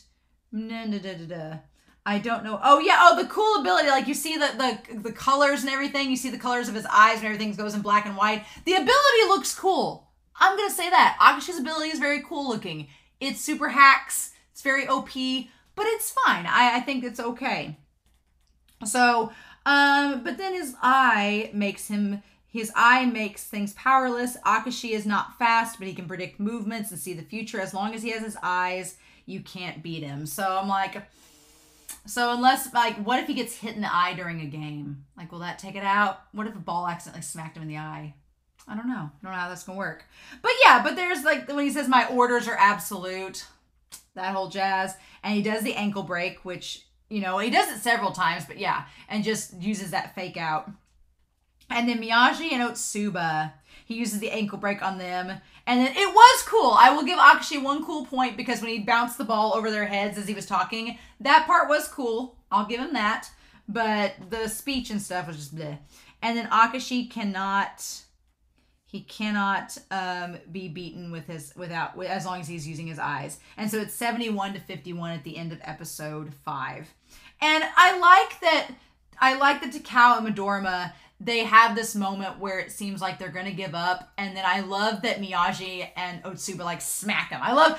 I don't know. Oh yeah. Oh, the cool ability. You see the colors and everything. You see the colors of his eyes and everything goes in black and white. The ability looks cool. I'm going to say that. Akashi's ability is very cool looking. It's super hacks. It's very OP, but it's fine. I think it's okay. So, but then his eye makes things powerless. Akashi is not fast, but he can predict movements and see the future. As long as he has his eyes, you can't beat him. So I'm unless, what if he gets hit in the eye during a game? Will that take it out? What if a ball accidentally smacked him in the eye? I don't know. I don't know how that's going to work. But yeah, but there's when he says my orders are absolute, that whole jazz. And he does the ankle break, which, he does it several times, but yeah, and just uses that fake out. And then Miyaji and Otsuba, he uses the ankle break on them. And then it was cool. I will give Akashi one cool point, because when he bounced the ball over their heads as he was talking, that part was cool. I'll give him that. But the speech and stuff was just bleh. And then Akashi cannot be beaten as long as he's using his eyes. And so it's 71-51 at the end of episode 5. And I like that Takao and Midorima, they have this moment where it seems like they're gonna give up, and then I love that Miyaji and Otsuba smack him. I love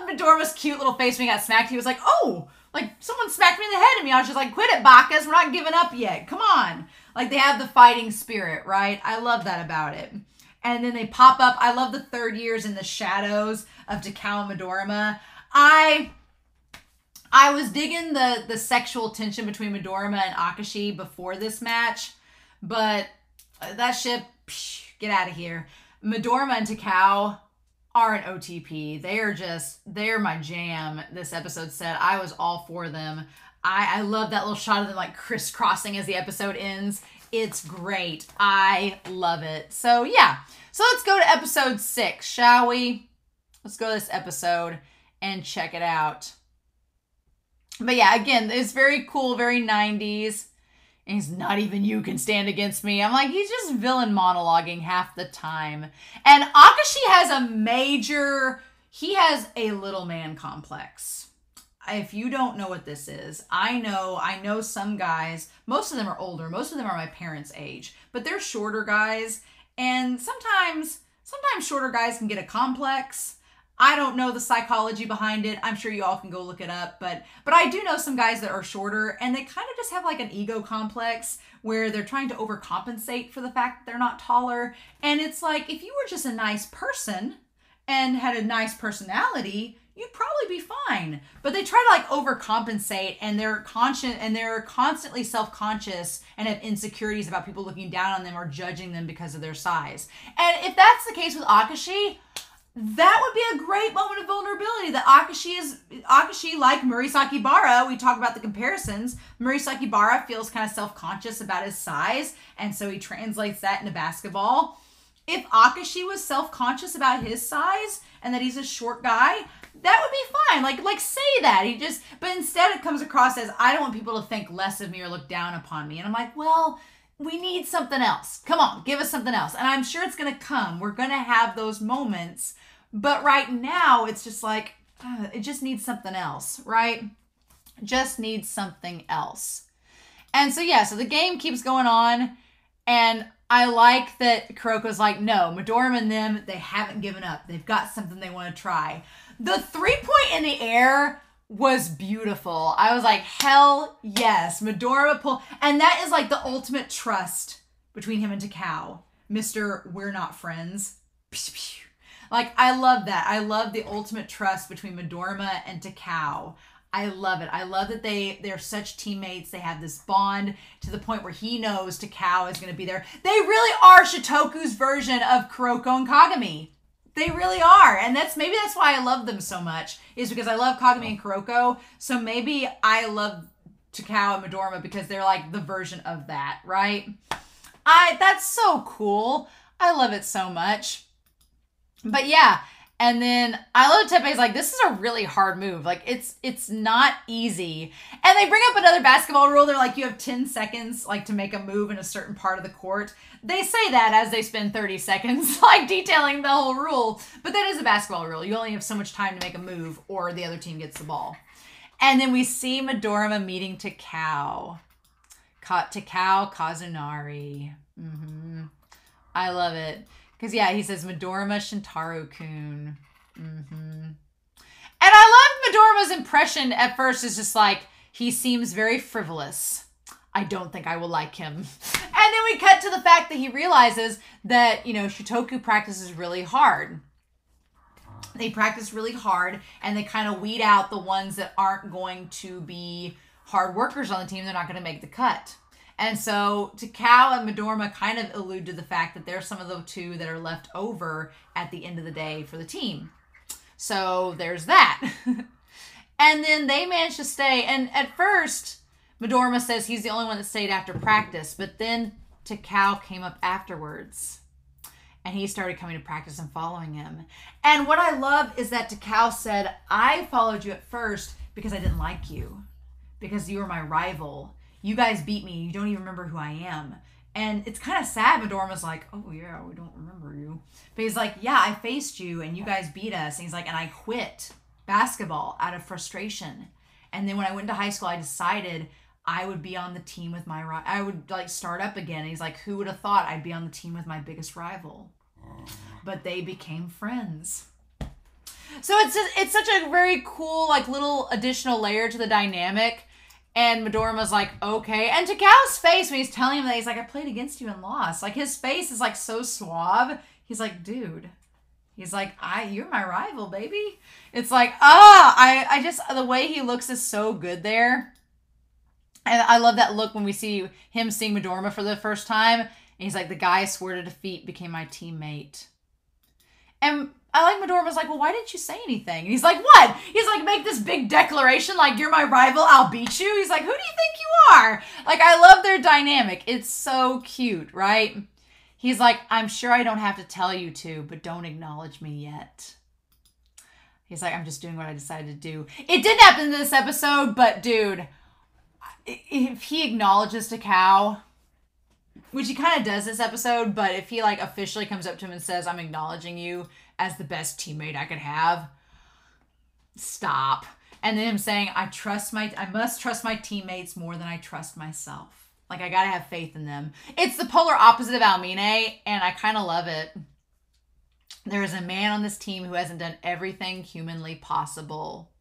Midorima's cute little face when he got smacked. He was like, oh, like, someone smacked me in the head and Miyaji's like, quit it, Bacchus. We're not giving up yet. Come on. Like, they have the fighting spirit, right? I love that about it. And then they pop up. I love the third years in the shadows of Takao and Midorima. I was digging the sexual tension between Midorima and Akashi before this match, but that ship, get out of here. Midorima and Takao are an OTP. They're my jam, this episode said. I was all for them. I love that little shot of them like crisscrossing as the episode ends. It's great. I love it. So yeah. So let's go to episode 6, shall we? Let's go to this episode and check it out. But yeah, again, it's very cool, very 90s. And he's, not even you can stand against me. I'm like, he's just villain monologuing half the time. And Akashi has he has a little man complex. If you don't know what this is, I know some guys, most of them are older, most of them are my parents' age, but they're shorter guys. And sometimes shorter guys can get a complex. I don't know the psychology behind it. I'm sure you all can go look it up, but I do know some guys that are shorter and they kind of just have like an ego complex where they're trying to overcompensate for the fact that they're not taller. And it's like, if you were just a nice person and had a nice personality, you'd probably be fine. But they try to like overcompensate and they're constantly self-conscious and have insecurities about people looking down on them or judging them because of their size. And if that's the case with Akashi, that would be a great moment of vulnerability. That Akashi, like Murasaki Bara, we talk about the comparisons. Murasaki Bara feels kind of self-conscious about his size, and so he translates that into basketball. If Akashi was self-conscious about his size and that he's a short guy, that would be fine. Like say that. But instead it comes across as, I don't want people to think less of me or look down upon me. And I'm like, well, we need something else. Come on, give us something else. And I'm sure it's going to come. We're going to have those moments. But right now, it's just like, it just needs something else, right? Just needs something else. And so, yeah, so the game keeps going on. And I like that Kuroko's like, no, Midorima and them, they haven't given up. They've got something they want to try. The 3-point in the air was beautiful. I was like, hell yes. Midorima pull. And that is like the ultimate trust between him and Takao. Mr. We're not friends. Like, I love that. I love the ultimate trust between Midorima and Takao. I love it. I love that they're such teammates. They have this bond to the point where he knows Takao is going to be there. They really are Shitoku's version of Kuroko and Kagami. They really are. And maybe that's why I love them so much, is because I love Kagami and Kuroko. So maybe I love Takao and Midorima because they're like the version of that, right? That's so cool. I love it so much. But yeah, and then I love Teppei's like, this is a really hard move. Like, it's not easy. And they bring up another basketball rule. They're like, you have 10 seconds like to make a move in a certain part of the court. They say that as they spend 30 seconds like detailing the whole rule. But that is a basketball rule. You only have so much time to make a move or the other team gets the ball. And then we see Midorima meeting Takao. Takao Kazunari. I love it. Because, yeah, he says Midorima Shintaro-kun. And I love Midorima's impression at first is just like, he seems very frivolous. I don't think I will like him. And then we cut to the fact that he realizes that, you know, Shitoku practices really hard. They practice really hard, and they kind of weed out the ones that aren't going to be hard workers on the team. They're not going to make the cut. And so Takao and Midorima kind of allude to the fact that there's some of the two that are left over at the end of the day for the team. So there's that. And then they managed to stay. And at first, Midorima says he's the only one that stayed after practice. But then Takao came up afterwards. And he started coming to practice and following him. And what I love is that Takao said, I followed you at first because I didn't like you. Because you were my rival. You guys beat me. You don't even remember who I am. And it's kind of sad. Midorima's like, oh, yeah, we don't remember you. But he's like, yeah, I faced you and you guys beat us. And he's like, and I quit basketball out of frustration. And then when I went to high school, I decided I would be on the team with I would like start up again. And he's like, who would have thought I'd be on the team with my biggest rival? But they became friends. So it's such a very cool, like, little additional layer to the dynamic. And Midorima's like, okay. And Takao's face when he's telling him that, he's like, I played against you and lost. Like, his face is, like, so suave. He's like, dude. He's like, you're my rival, baby. It's like, I just, the way he looks is so good there. And I love that look when we see him seeing Midorima for the first time. And he's like, the guy I swore to defeat became my teammate. And I like Midorima's like, well, why didn't you say anything? And he's like, what? He's like, make this big declaration like, you're my rival, I'll beat you. He's like, who do you think you are? Like, I love their dynamic. It's so cute, right? He's like, I'm sure I don't have to tell you to, but don't acknowledge me yet. He's like, I'm just doing what I decided to do. It didn't happen in this episode, but dude, if he acknowledges Takao, which he kind of does this episode, but if he like officially comes up to him and says, I'm acknowledging you as the best teammate I could have, stop. And then him saying, I must trust my teammates more than I trust myself. Like, I gotta have faith in them. It's the polar opposite of Almine, and I kind of love it. There is a man on this team who hasn't done everything humanly possible.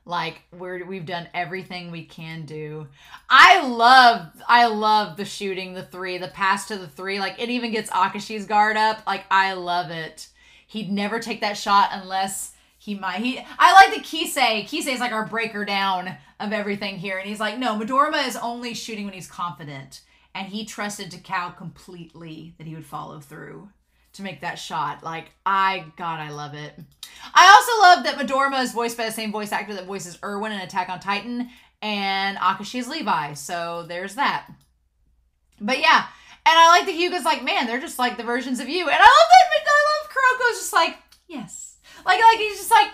Like, we've done everything we can do. I love the shooting the three, the pass to the three. Like, it even gets Akashi's guard up. Like, I love it. He'd never take that shot unless he might. I like the Kisei. Kisei's like our breaker down of everything here. And he's like, no, Midorima is only shooting when he's confident. And he trusted Takao completely that he would follow through to make that shot. Like, God, I love it. I also love that Midorima is voiced by the same voice actor that voices Erwin in Attack on Titan. And Akashi is Levi. So there's that. But yeah. And I like that Hyuga's like, man, they're just like the versions of you. And I love Kuroko's just like, yes. Like he's just like,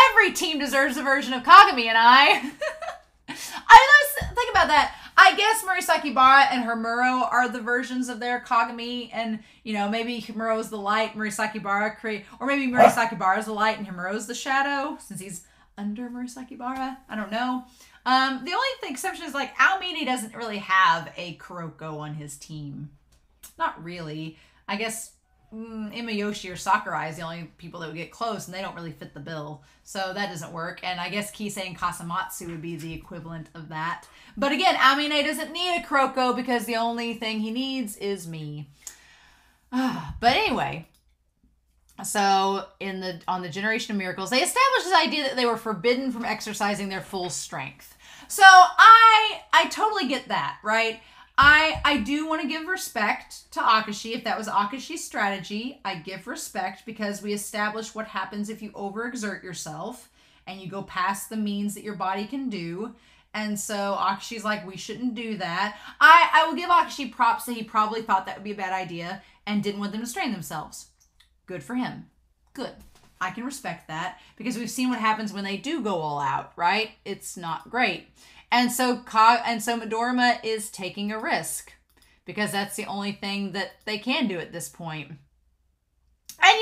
every team deserves a version of Kagami and I. Think about that. I guess Murasaki Bara and Himuro are the versions of their Kagami, and, you know, maybe Himuro's the light, Murasaki Bara or maybe Murasaki Bara's the light and Himuro's the shadow, since he's under Murasaki Bara. I don't know. The only exception is, like, Almine doesn't really have a Kuroko on his team. Not really. I guess Imayoshi or Sakurai is the only people that would get close, and they don't really fit the bill. So that doesn't work. And I guess Kisei and Kasamatsu would be the equivalent of that. But again, Almine doesn't need a Kuroko because the only thing he needs is me. But anyway, so on the Generation of Miracles, they established this idea that they were forbidden from exercising their full strength. So I totally get that, right? I do want to give respect to Akashi. If that was Akashi's strategy, I give respect because we established what happens if you overexert yourself and you go past the means that your body can do. And so Akashi's like, we shouldn't do that. I will give Akashi props that he probably thought that would be a bad idea and didn't want them to strain themselves. Good for him. Good. I can respect that because we've seen what happens when they do go all out, right? It's not great. And so Midorima is taking a risk because that's the only thing that they can do at this point. And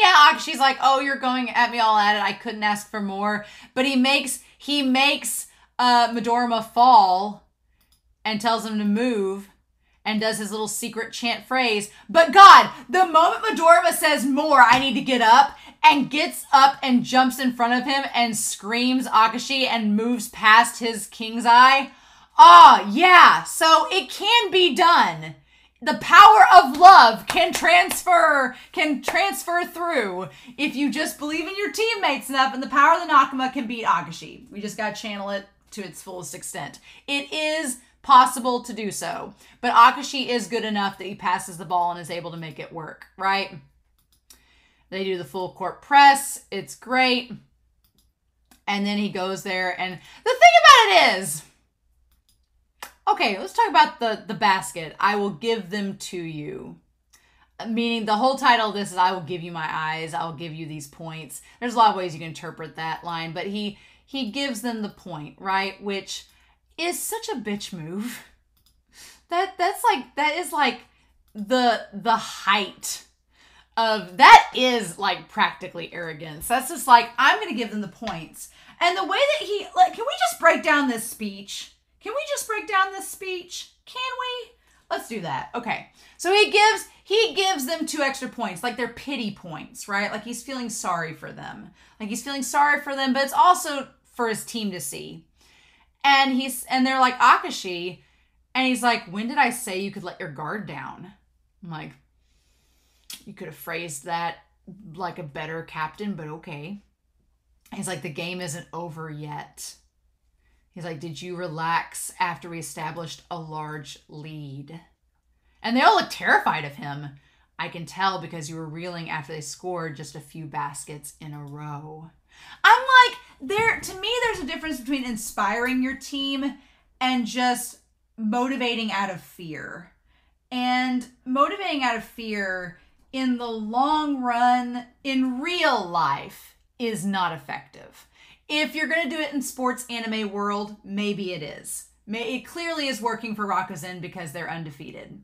yeah, Akashi's like, oh, you're going at me all at it. I couldn't ask for more. But he makes Midorima fall and tells him to move and does his little secret chant phrase. But God, the moment Midorima says more, I need to get up, and gets up and jumps in front of him and screams Akashi and moves past his king's eye. Oh, yeah. So it can be done. The power of love can transfer through if you just believe in your teammates enough, and the power of the Nakama can beat Akashi. We just got to channel it to its fullest extent. It is possible to do so, but Akashi is good enough that he passes the ball and is able to make it work, right? They do the full court press. It's great. And then he goes there. And the thing about it is, okay, let's talk about the basket. I will give them to you. Meaning the whole title of this is I will give you my eyes. I will give you these points. There's a lot of ways you can interpret that line. But he gives them the point, right? Which is such a bitch move. That is like the height of that is like practically arrogance. That's just like, I'm going to give them the points. And the way that he, like, can we just break down this speech? Can we just break down this speech? Can we? Let's do that. Okay. So he gives them 2 extra points, like they're pity points, right? Like he's feeling sorry for them. Like he's feeling sorry for them, but it's also for his team to see. And they're like, Akashi, and he's like, when did I say you could let your guard down? I'm like, you could have phrased that like a better captain, but okay. He's like, the game isn't over yet. He's like, did you relax after we established a large lead? And they all look terrified of him. I can tell because you were reeling after they scored just a few baskets in a row. I'm like, to me, there's a difference between inspiring your team and just motivating out of fear. And motivating out of fear in the long run, in real life, is not effective. If you're going to do it in sports anime world, maybe it is. It clearly is working for Rakuzen because they're undefeated.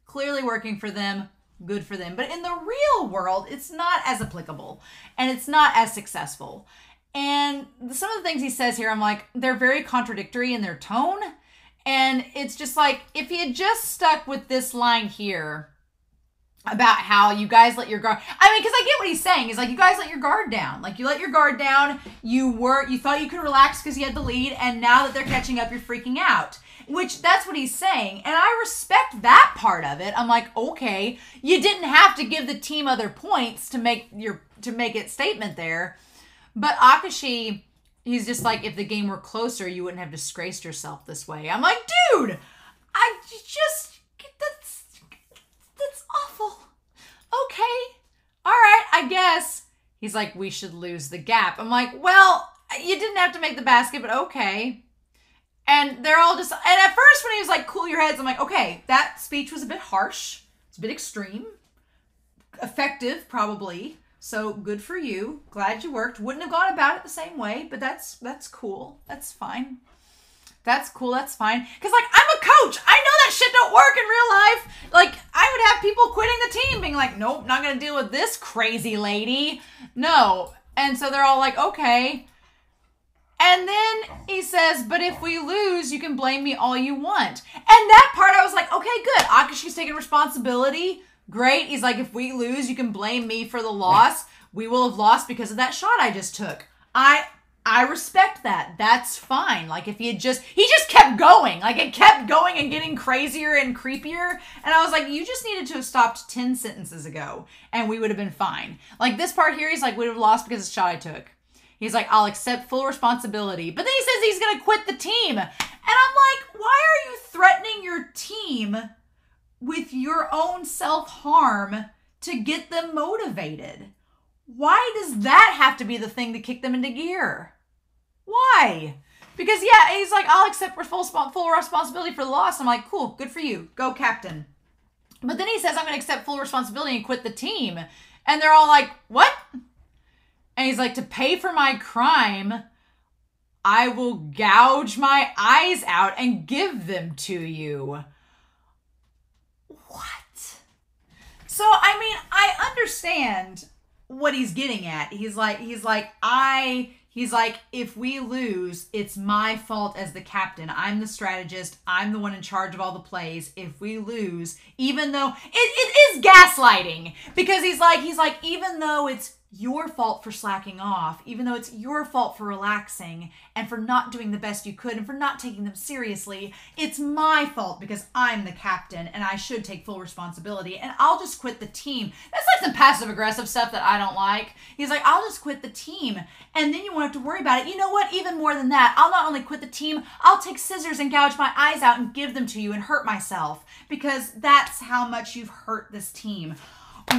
Clearly working for them, good for them. But in the real world, it's not as applicable and it's not as successful. And some of the things he says here, I'm like, they're very contradictory in their tone. And it's just like, if he had just stuck with this line here about how you guys let your guard, I mean, because I get what he's saying. He's like, you guys let your guard down. Like, you let your guard down. You thought you could relax because you had the lead. And now that they're catching up, you're freaking out. Which, that's what he's saying. And I respect that part of it. I'm like, okay, you didn't have to give the team other points to make it statement there. But Akashi, he's just like, if the game were closer, you wouldn't have disgraced yourself this way. I'm like, dude, that's awful. Okay. All right, I guess. He's like, we should lose the gap. I'm like, well, you didn't have to make the basket, but okay. And they're all just, and at first when he was like, cool your heads, I'm like, okay, that speech was a bit harsh. It's a bit extreme. Effective, probably. So good for you. Glad you worked. Wouldn't have gone about it the same way, but that's cool. That's fine. That's cool. That's fine. Because, like, I'm a coach. I know that shit don't work in real life. Like, I would have people quitting the team being like, nope, not going to deal with this crazy lady. No. And so they're all like, okay. And then he says, but if we lose, you can blame me all you want. And that part, I was like, okay, good. Akashi's taking responsibility. Great. He's like, if we lose, you can blame me for the loss. We will have lost because of that shot I just took. I respect that. That's fine. Like, if he just kept going. Like, it kept going and getting crazier and creepier. And I was like, you just needed to have stopped 10 sentences ago and we would have been fine. Like, this part here, he's like, we would have lost because of the shot I took. He's like, I'll accept full responsibility. But then he says he's going to quit the team. And I'm like, why are you threatening your team with your own self-harm to get them motivated? Why does that have to be the thing to kick them into gear? Why? Because, yeah, he's like, I'll accept full responsibility for the loss. I'm like, cool, good for you. Go, captain. But then he says, I'm going to accept full responsibility and quit the team. And they're all like, what? And he's like, to pay for my crime, I will gouge my eyes out and give them to you. What? So, I mean, I understand what he's getting at. He's like, if we lose, it's my fault as the captain. I'm the strategist. I'm the one in charge of all the plays. If we lose, even though it is gaslighting, because he's like, even though it's your fault for slacking off, even though it's your fault for relaxing and for not doing the best you could and for not taking them seriously, it's my fault because I'm the captain and I should take full responsibility and I'll just quit the team. That's like some passive aggressive stuff that I don't like. He's like, I'll just quit the team and then you won't have to worry about it. You know what? Even more than that, I'll not only quit the team, I'll take scissors and gouge my eyes out and give them to you and hurt myself because that's how much you've hurt this team.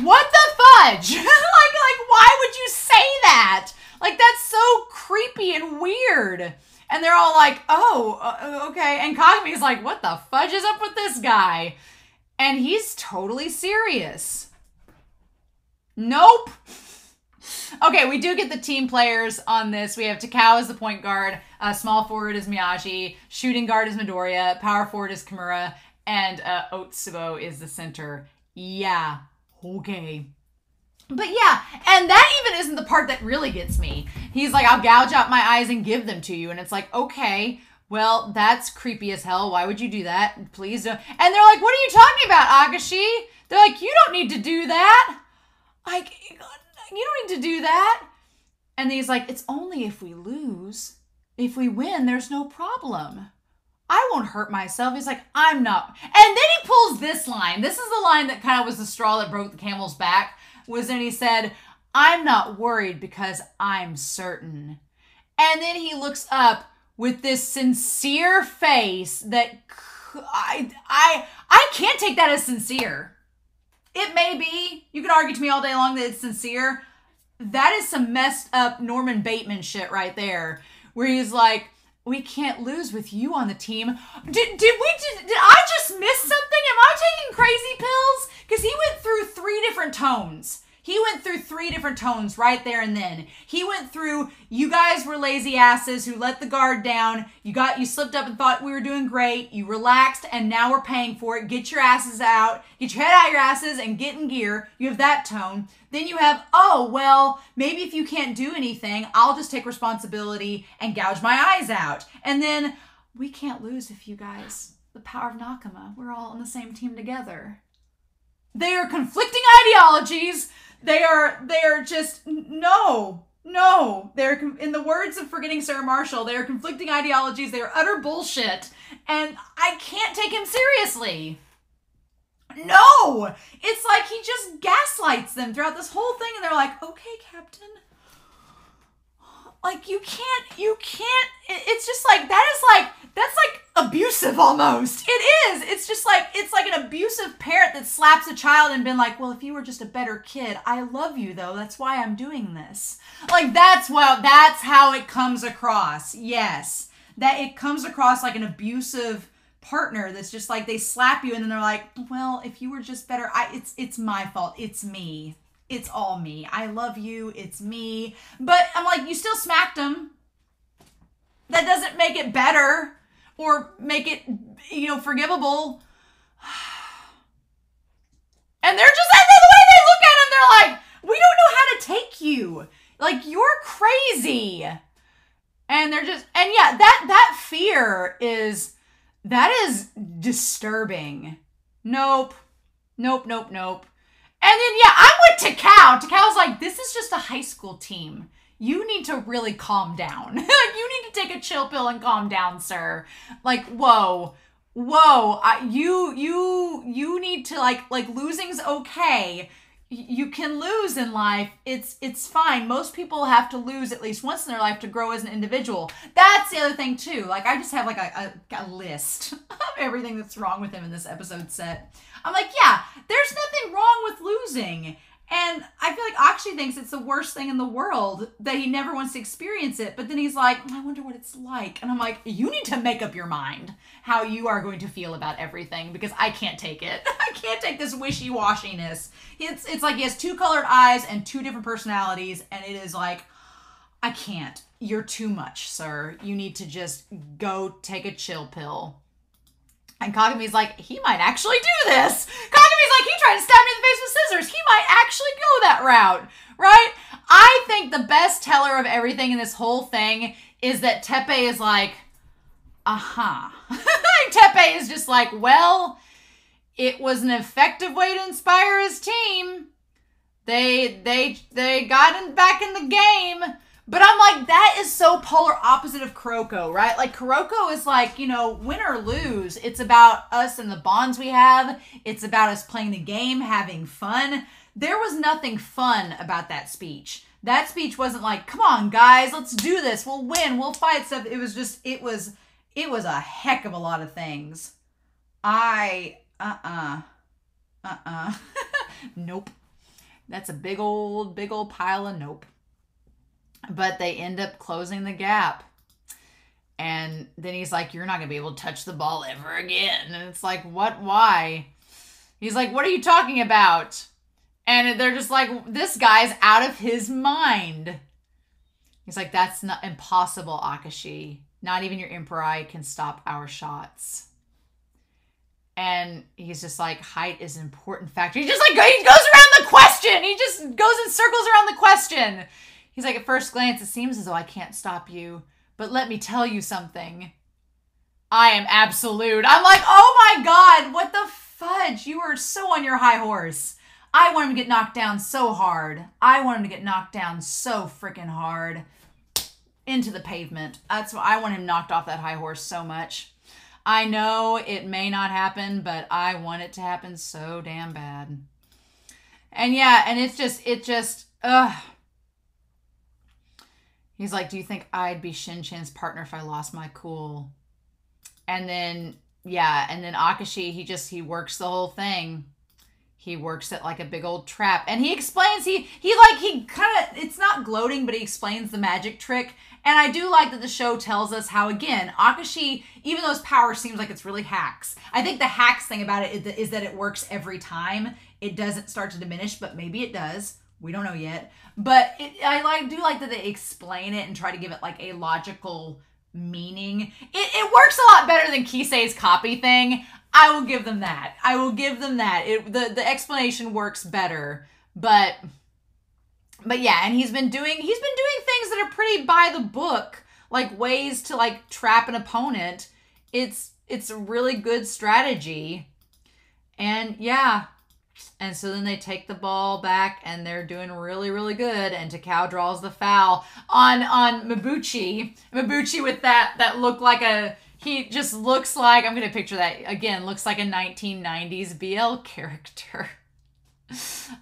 What the fudge? like, why would you say that? Like, that's so creepy and weird. And they're all like, oh, okay. And Kagami's like, what the fudge is up with this guy? And he's totally serious. Nope. Okay, we do get the team players on this. We have Takao as the point guard. Small forward is Miyaji. Shooting guard is Midoriya. Power forward is Kimura. And Otsubo is the center. Yeah. Okay. But yeah, and that even isn't the part that really gets me. He's like, I'll gouge out my eyes and give them to you. And it's like, okay, Well, that's creepy as hell. Why would you do that? Please don't. And they're like, what are you talking about, Akashi? They're like, you don't need to do that. Like, you don't need to do that. And he's like, it's only if we lose. If we win, there's no problem. I won't hurt myself. He's like, I'm not. And then he pulls this line. This is the line that kind of was the straw that broke the camel's back. Was when he said, I'm not worried because I'm certain. And then he looks up with this sincere face that I can't take that as sincere. It may be. You can argue to me all day long that it's sincere. That is some messed up Norman Bateman shit right there. Where he's like, we can't lose with you on the team. Did I just miss something? Am I taking crazy pills? Because he went through 3 different tones. He went through 3 different tones right there and then. He went through, you guys were lazy asses who let the guard down. You slipped up and thought we were doing great. You relaxed and now we're paying for it. Get your asses out. Get your head out of your asses and get in gear. You have that tone. Then you have, oh, well, maybe if you can't do anything, I'll just take responsibility and gouge my eyes out. And then, we can't lose if you guys, the power of Nakama, we're all on the same team together. They are conflicting ideologies. They are just, no. They're, in the words of Forgetting Sarah Marshall, they are conflicting ideologies. They are utter bullshit. And I can't take him seriously. No! It's like he just gaslights them throughout this whole thing. And they're like, okay, Captain. Like, you can't, it's just like, that's like abusive almost. It is. It's like an abusive parent that slaps a child and been like, well, if you were just a better kid, I love you though. That's why I'm doing this. Like, that's how it comes across. Yes. That it comes across like an abusive partner that's just like, they slap you and then they're like, well, if you were just better, it's my fault. It's me. It's all me. I love you. It's me. But I'm like, you still smacked him. That doesn't make it better or make it, forgivable. And they're just like, the way they look at him, they're like, we don't know how to take you. Like, you're crazy. And they're just, and yeah, that fear is disturbing. Nope. And then, yeah, I'm with Takao. Takao's like, this is just a high school team. You need to really calm down. You need to take a chill pill and calm down, sir. Like, whoa. You need to, like losing's okay. You can lose in life. It's fine. Most people have to lose at least once in their life to grow as an individual. That's the other thing, too. Like, I just have, like, a list of everything that's wrong with him in this episode set. I'm like, yeah, there's nothing wrong with losing. And I feel like Akashi thinks it's the worst thing in the world, that he never wants to experience it. But then he's like, I wonder what it's like. And I'm like, you need to make up your mind how you are going to feel about everything, because I can't take it. I can't take this wishy-washiness. It's like he has 2 colored eyes and 2 different personalities. And it is like, I can't. You're too much, sir. You need to just go take a chill pill. And Kagami's like, he might actually do this. Kagami's like, he tried to stab me in the face with scissors. He might actually go that route, right? I think the best teller of everything in this whole thing is that Teppei is like, Teppei is just like, well, it was an effective way to inspire his team. They got back in the game. But I'm like, that is so polar opposite of Kuroko, right? Like, Kuroko is like, win or lose. It's about us and the bonds we have. It's about us playing the game, having fun. There was nothing fun about that speech. That speech wasn't like, come on, guys, let's do this. We'll win. We'll fight stuff. It was just, it was a heck of a lot of things. Nope. That's a big old pile of nope. But they end up closing the gap. And then he's like, you're not going to be able to touch the ball ever again. And it's like, what? Why? He's like, what are you talking about? And they're just like, this guy's out of his mind. He's like, that's not impossible, Akashi. Not even your emperor eye can stop our shots. And he's just like, height is an important factor. He just like, he goes around the question. He just goes in circles around the question. He's like, at first glance, it seems as though I can't stop you. But let me tell you something. I am absolute. I'm like, oh my God, what the fudge? You are so on your high horse. I want him to get knocked down so hard. I want him to get knocked down so freaking hard. Into the pavement. That's why I want him knocked off that high horse so much. I know it may not happen, but I want it to happen so damn bad. And yeah, and it just, he's like, do you think I'd be Shin-chan's partner if I lost my cool? And then, yeah, and then Akashi, he works the whole thing. He works it like a big old trap. And he explains, he kind of, it's not gloating, but he explains the magic trick. And I do like that the show tells us how, again, Akashi, even though his power seems like it's really hacks, I think the hacks thing about it is that it works every time. It doesn't start to diminish, but maybe it does. We don't know yet. But I do like that they explain it and try to give it like a logical meaning. It works a lot better than Kisei's copy thing. I will give them that. I will give them that. The explanation works better, but yeah, and he's been doing things that are pretty by the book, like ways to like trap an opponent. It's a really good strategy. And yeah. And so then they take the ball back and they're doing really, really good. And Takao draws the foul on Mibuchi. Mibuchi with that look like he just looks like, I'm going to picture that again, looks like a 1990s BL character.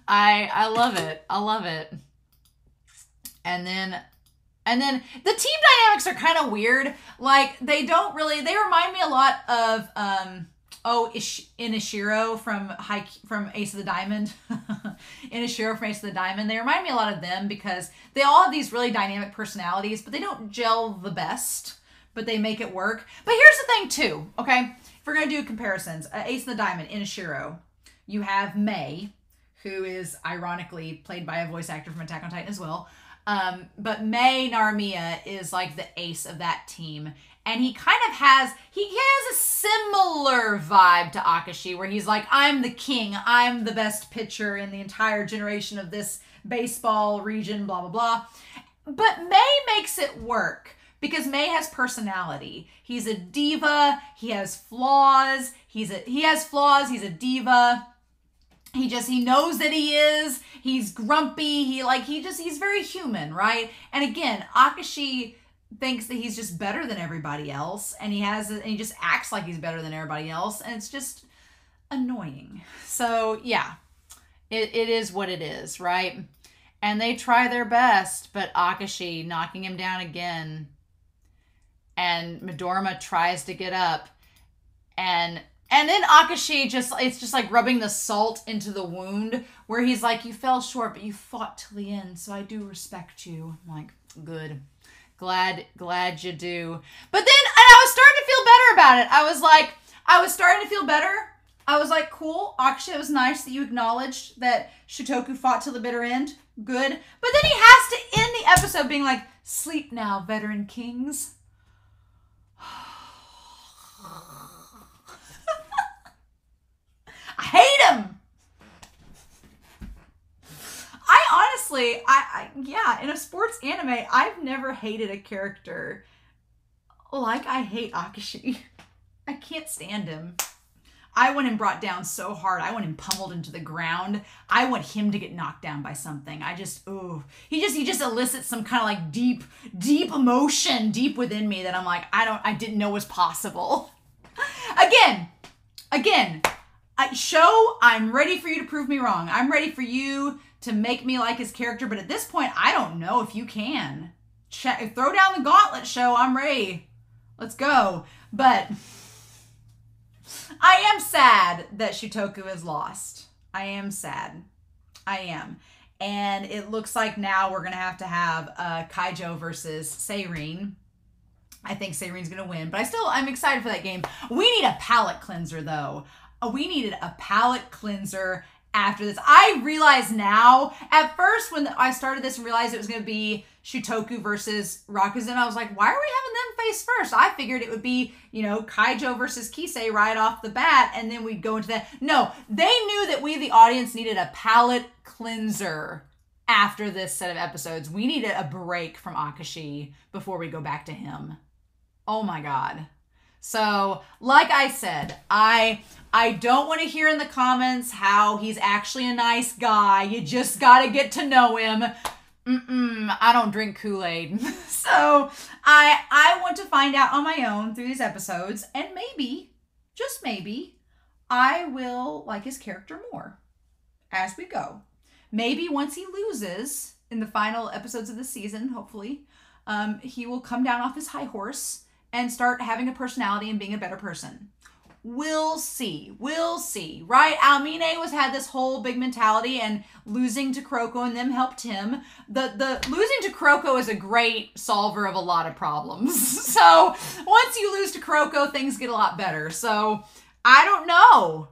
I love it. I love it. And then the team dynamics are kind of weird. Like they remind me a lot of, Inashiro from Ace of the Diamond. Inashiro from Ace of the Diamond. They remind me a lot of them because they all have these really dynamic personalities, but they don't gel the best, but they make it work. But here's the thing too, okay? If we're going to do comparisons, Ace of the Diamond, Inashiro, you have Mei, who is ironically played by a voice actor from Attack on Titan as well. But Mei Naramiya is like the ace of that team. And he has a similar vibe to Akashi, where he's like, I'm the king. I'm the best pitcher in the entire generation of this baseball region, blah, blah, blah. But Mei makes it work because Mei has personality. He's a diva. He has flaws. He's a diva. He knows that he is. He's grumpy. He's very human, right? And again, Akashi thinks that he's just better than everybody else, and he just acts like he's better than everybody else, and it's just annoying. So yeah, it is what it is, right? And they try their best, but Akashi knocking him down again, and Midorima tries to get up, and then Akashi it's just like rubbing the salt into the wound, where he's like, you fell short, but you fought till the end, so I do respect you. I'm like, good. Glad you do. But then, and I was starting to feel better about it. I was starting to feel better. I was like, cool. Actually, it was nice that you acknowledged that Shutoku fought till the bitter end. Good. But then he has to end the episode being like, sleep now, veteran kings. I hate him. In a sports anime, I've never hated a character like I hate Akashi. I can't stand him. I want him brought down so hard. I want him pummeled into the ground. I want him to get knocked down by something. He just elicits some kind of like deep emotion deep within me that I'm like, I didn't know was possible. Again, show, I'm ready for you to prove me wrong. I'm ready for you to make me like his character, but at this point, I don't know if you can. Throw down the gauntlet, show. I'm ready. Let's go. But I am sad that Shutoku is lost. I am sad. I am. And it looks like now we're going to have Kaijo versus Seirin. I think Seirin's going to win, but I'm excited for that game. We need a palate cleanser, though. We needed a palate cleanser after this. I realize now, at first when I started this and realized it was going to be Shutoku versus Rakuzen, I was like, why are we having them face first? I figured it would be, Kaijo versus Kisei right off the bat, and then we'd go into that. No, they knew that we, the audience, needed a palate cleanser after this set of episodes. We needed a break from Akashi before we go back to him. Oh my God. So, like I said, I don't want to hear in the comments how he's actually a nice guy. You just got to get to know him. I don't drink Kool-Aid. So, I want to find out on my own through these episodes, and maybe, just maybe, I will like his character more as we go. Maybe once he loses in the final episodes of the season, hopefully, he will come down off his high horse and start having a personality and being a better person. We'll see. We'll see. Right? Almine had this whole big mentality, and losing to Kuroko and them helped him. The losing to Kuroko is a great solver of a lot of problems. So once you lose to Kuroko, things get a lot better. So I don't know.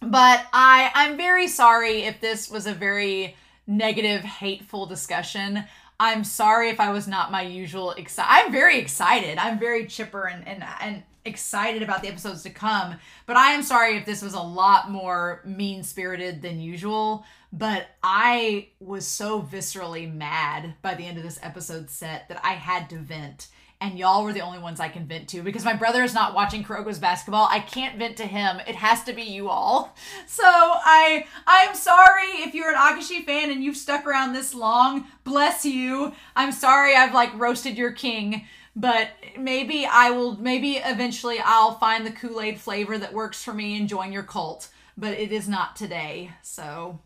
But I'm very sorry if this was a very negative, hateful discussion. I'm sorry if I was not my usual I'm very excited. I'm very chipper and excited about the episodes to come. But I am sorry if this was a lot more mean-spirited than usual. But I was so viscerally mad by the end of this episode set that I had to vent. And y'all were the only ones I can vent to, because my brother is not watching Kuroko's basketball. I can't vent to him. It has to be you all. So I'm sorry if you're an Akashi fan and you've stuck around this long. Bless you. I'm sorry I've like roasted your king. But maybe eventually I'll find the Kool-Aid flavor that works for me and join your cult. But it is not today. So...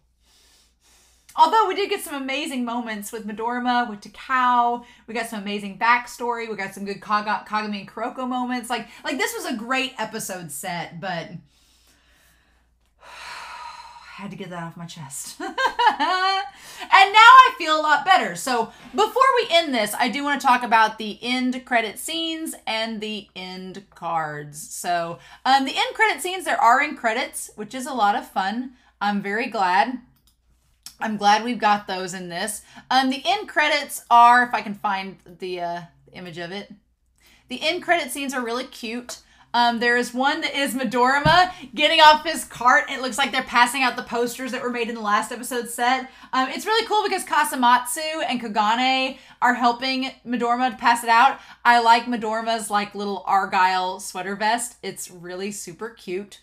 although we did get some amazing moments with Midorima, with Takao. We got some amazing backstory. We got some good Kagami and Kuroko moments. Like this was a great episode set, but I had to get that off my chest. And now I feel a lot better. So before we end this, I do want to talk about the end credit scenes and the end cards. So the end credit scenes, there are end credits, which is a lot of fun. I'm very glad. I'm glad we've got those in this. The end credits are, if I can find the image of it, the end credit scenes are really cute. There is one that is Midorima getting off his cart. It looks like they're passing out the posters that were made in the last episode set. It's really cool because Kasamatsu and Kagane are helping Midorima to pass it out. I like Midorima's like little Argyle sweater vest. It's really super cute.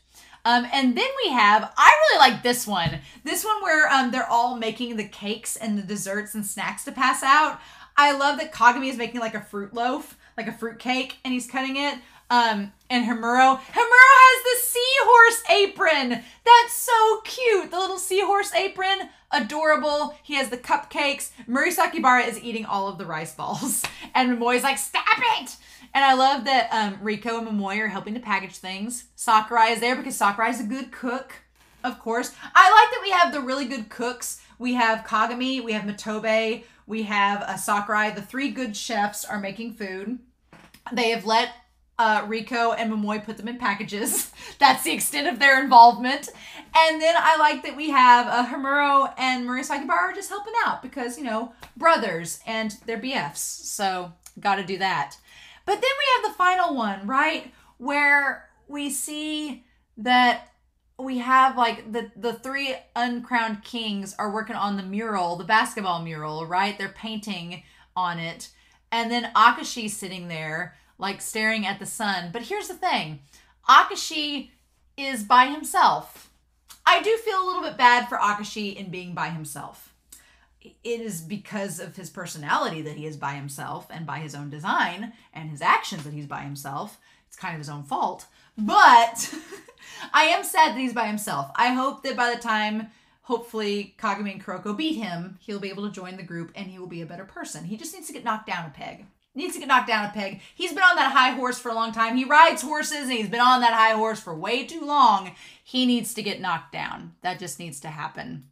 And then we have, I really like this one. This one where they're all making the cakes and the desserts and snacks to pass out. I love that Kagami is making like a fruit loaf, like a fruit cake, and he's cutting it. And Himuro has the seahorse apron. That's so cute. The little seahorse apron, adorable. He has the cupcakes. Murisakibara is eating all of the rice balls. And Momoi's like, stop it! And I love that Riko and Momoi are helping to package things. Sakurai is there because Sakurai is a good cook, of course. I like that we have the really good cooks. We have Kagami, we have Mitobe, we have Sakurai. The three good chefs are making food. They have let Riko and Momoi put them in packages. That's the extent of their involvement. And then I like that we have Himuro and Murisakibara are just helping out because, you know, brothers and they're BFs. So, gotta do that. But then we have the final one, right? Where we see that we have like the three uncrowned kings are working on the mural, the basketball mural, right? They're painting on it. And then Akashi's sitting there like staring at the sun. But here's the thing. Akashi is by himself. I do feel a little bit bad for Akashi in being by himself. It is because of his personality that he is by himself and by his own design and his actions that he's by himself. It's kind of his own fault. But I am sad that he's by himself. I hope that by the time, hopefully, Kagami and Kuroko beat him, he'll be able to join the group and he will be a better person. He just needs to get knocked down a peg. He's been on that high horse for a long time. He rides horses and he's been on that high horse for way too long. He needs to get knocked down. That just needs to happen.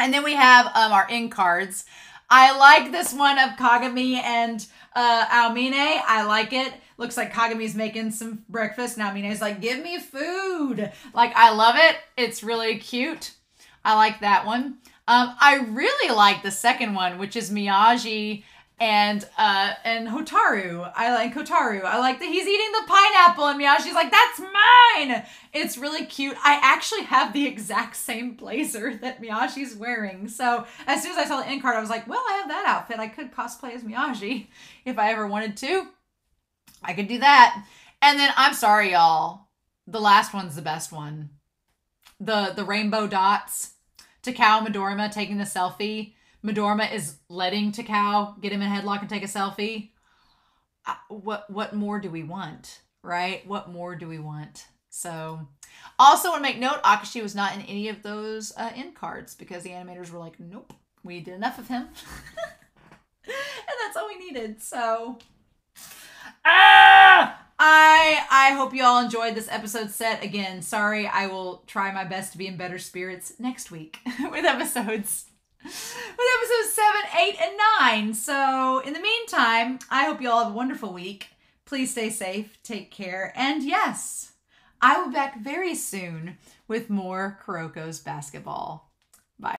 And then we have our end cards. I like this one of Kagami and Aomine. I like it. Looks like Kagami's making some breakfast. And Aomine's like, give me food. Like, I love it. It's really cute. I like that one. I really like the second one, which is Miyaji and Hotaru. I like Hotaru. I like that he's eating the pineapple and Miyagi's like, that's mine. It's really cute. I actually have the exact same blazer that Miyagi's wearing. So as soon as I saw the end card, I was like, well, I have that outfit. I could cosplay as Miyaji if I ever wanted to. I could do that. And then, I'm sorry, y'all. The last one's the best one. The rainbow dots. Takao and Midorima taking the selfie. Midorima is letting Takao get him in a headlock and take a selfie. What more do we want, right? What more do we want? So, also want to make note, Akashi was not in any of those end cards because the animators were like, nope, we did enough of him. And that's all we needed. So, I hope you all enjoyed this episode set. Again, sorry, I will try my best to be in better spirits next week with episodes 7, 8, and 9. So in the meantime, I hope you all have a wonderful week. Please stay safe, take care, and yes, I will be back very soon with more Kuroko's basketball.